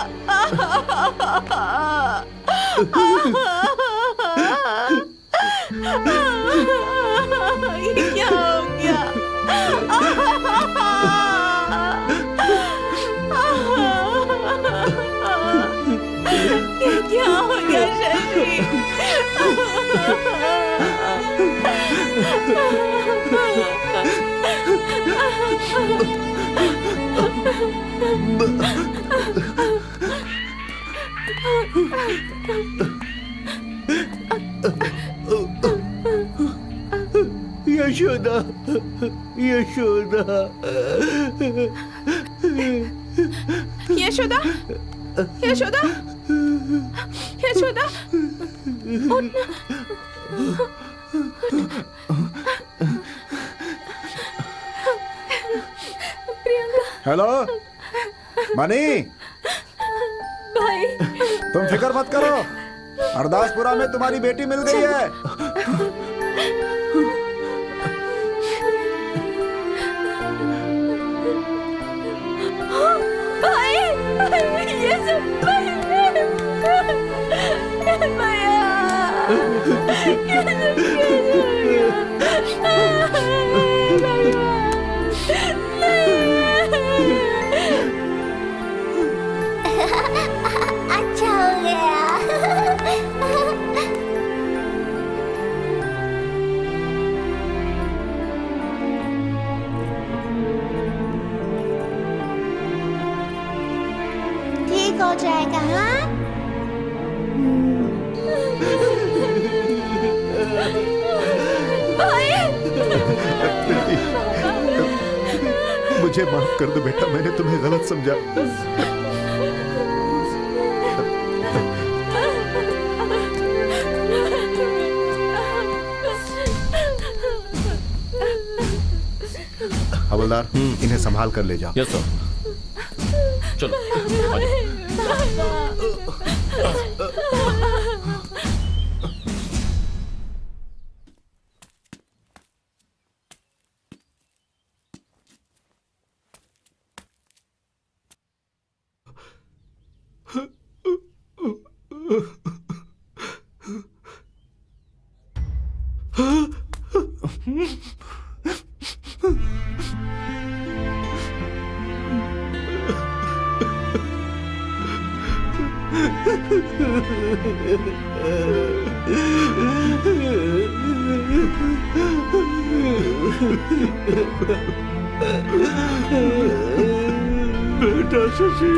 ये क्या हो गया? ये क्या हो गया शशि? यशोदा, यशोदा, यशोदा, यशोदा, यशोदा, हेलो मनी, भाई, तुम फिक्र मत करो, अरदासपुरा में तुम्हारी बेटी मिल गई है। भाई, ये सब भैया, ये अच्छा हो गया। ठीक हो जाएगा। हाँ, मुझे माफ कर दो बेटा, मैंने तुम्हें गलत समझा। हवलदार, इन्हें संभाल कर ले जाओ। Yes sir. चलो आ जाओ। बेटा शशि।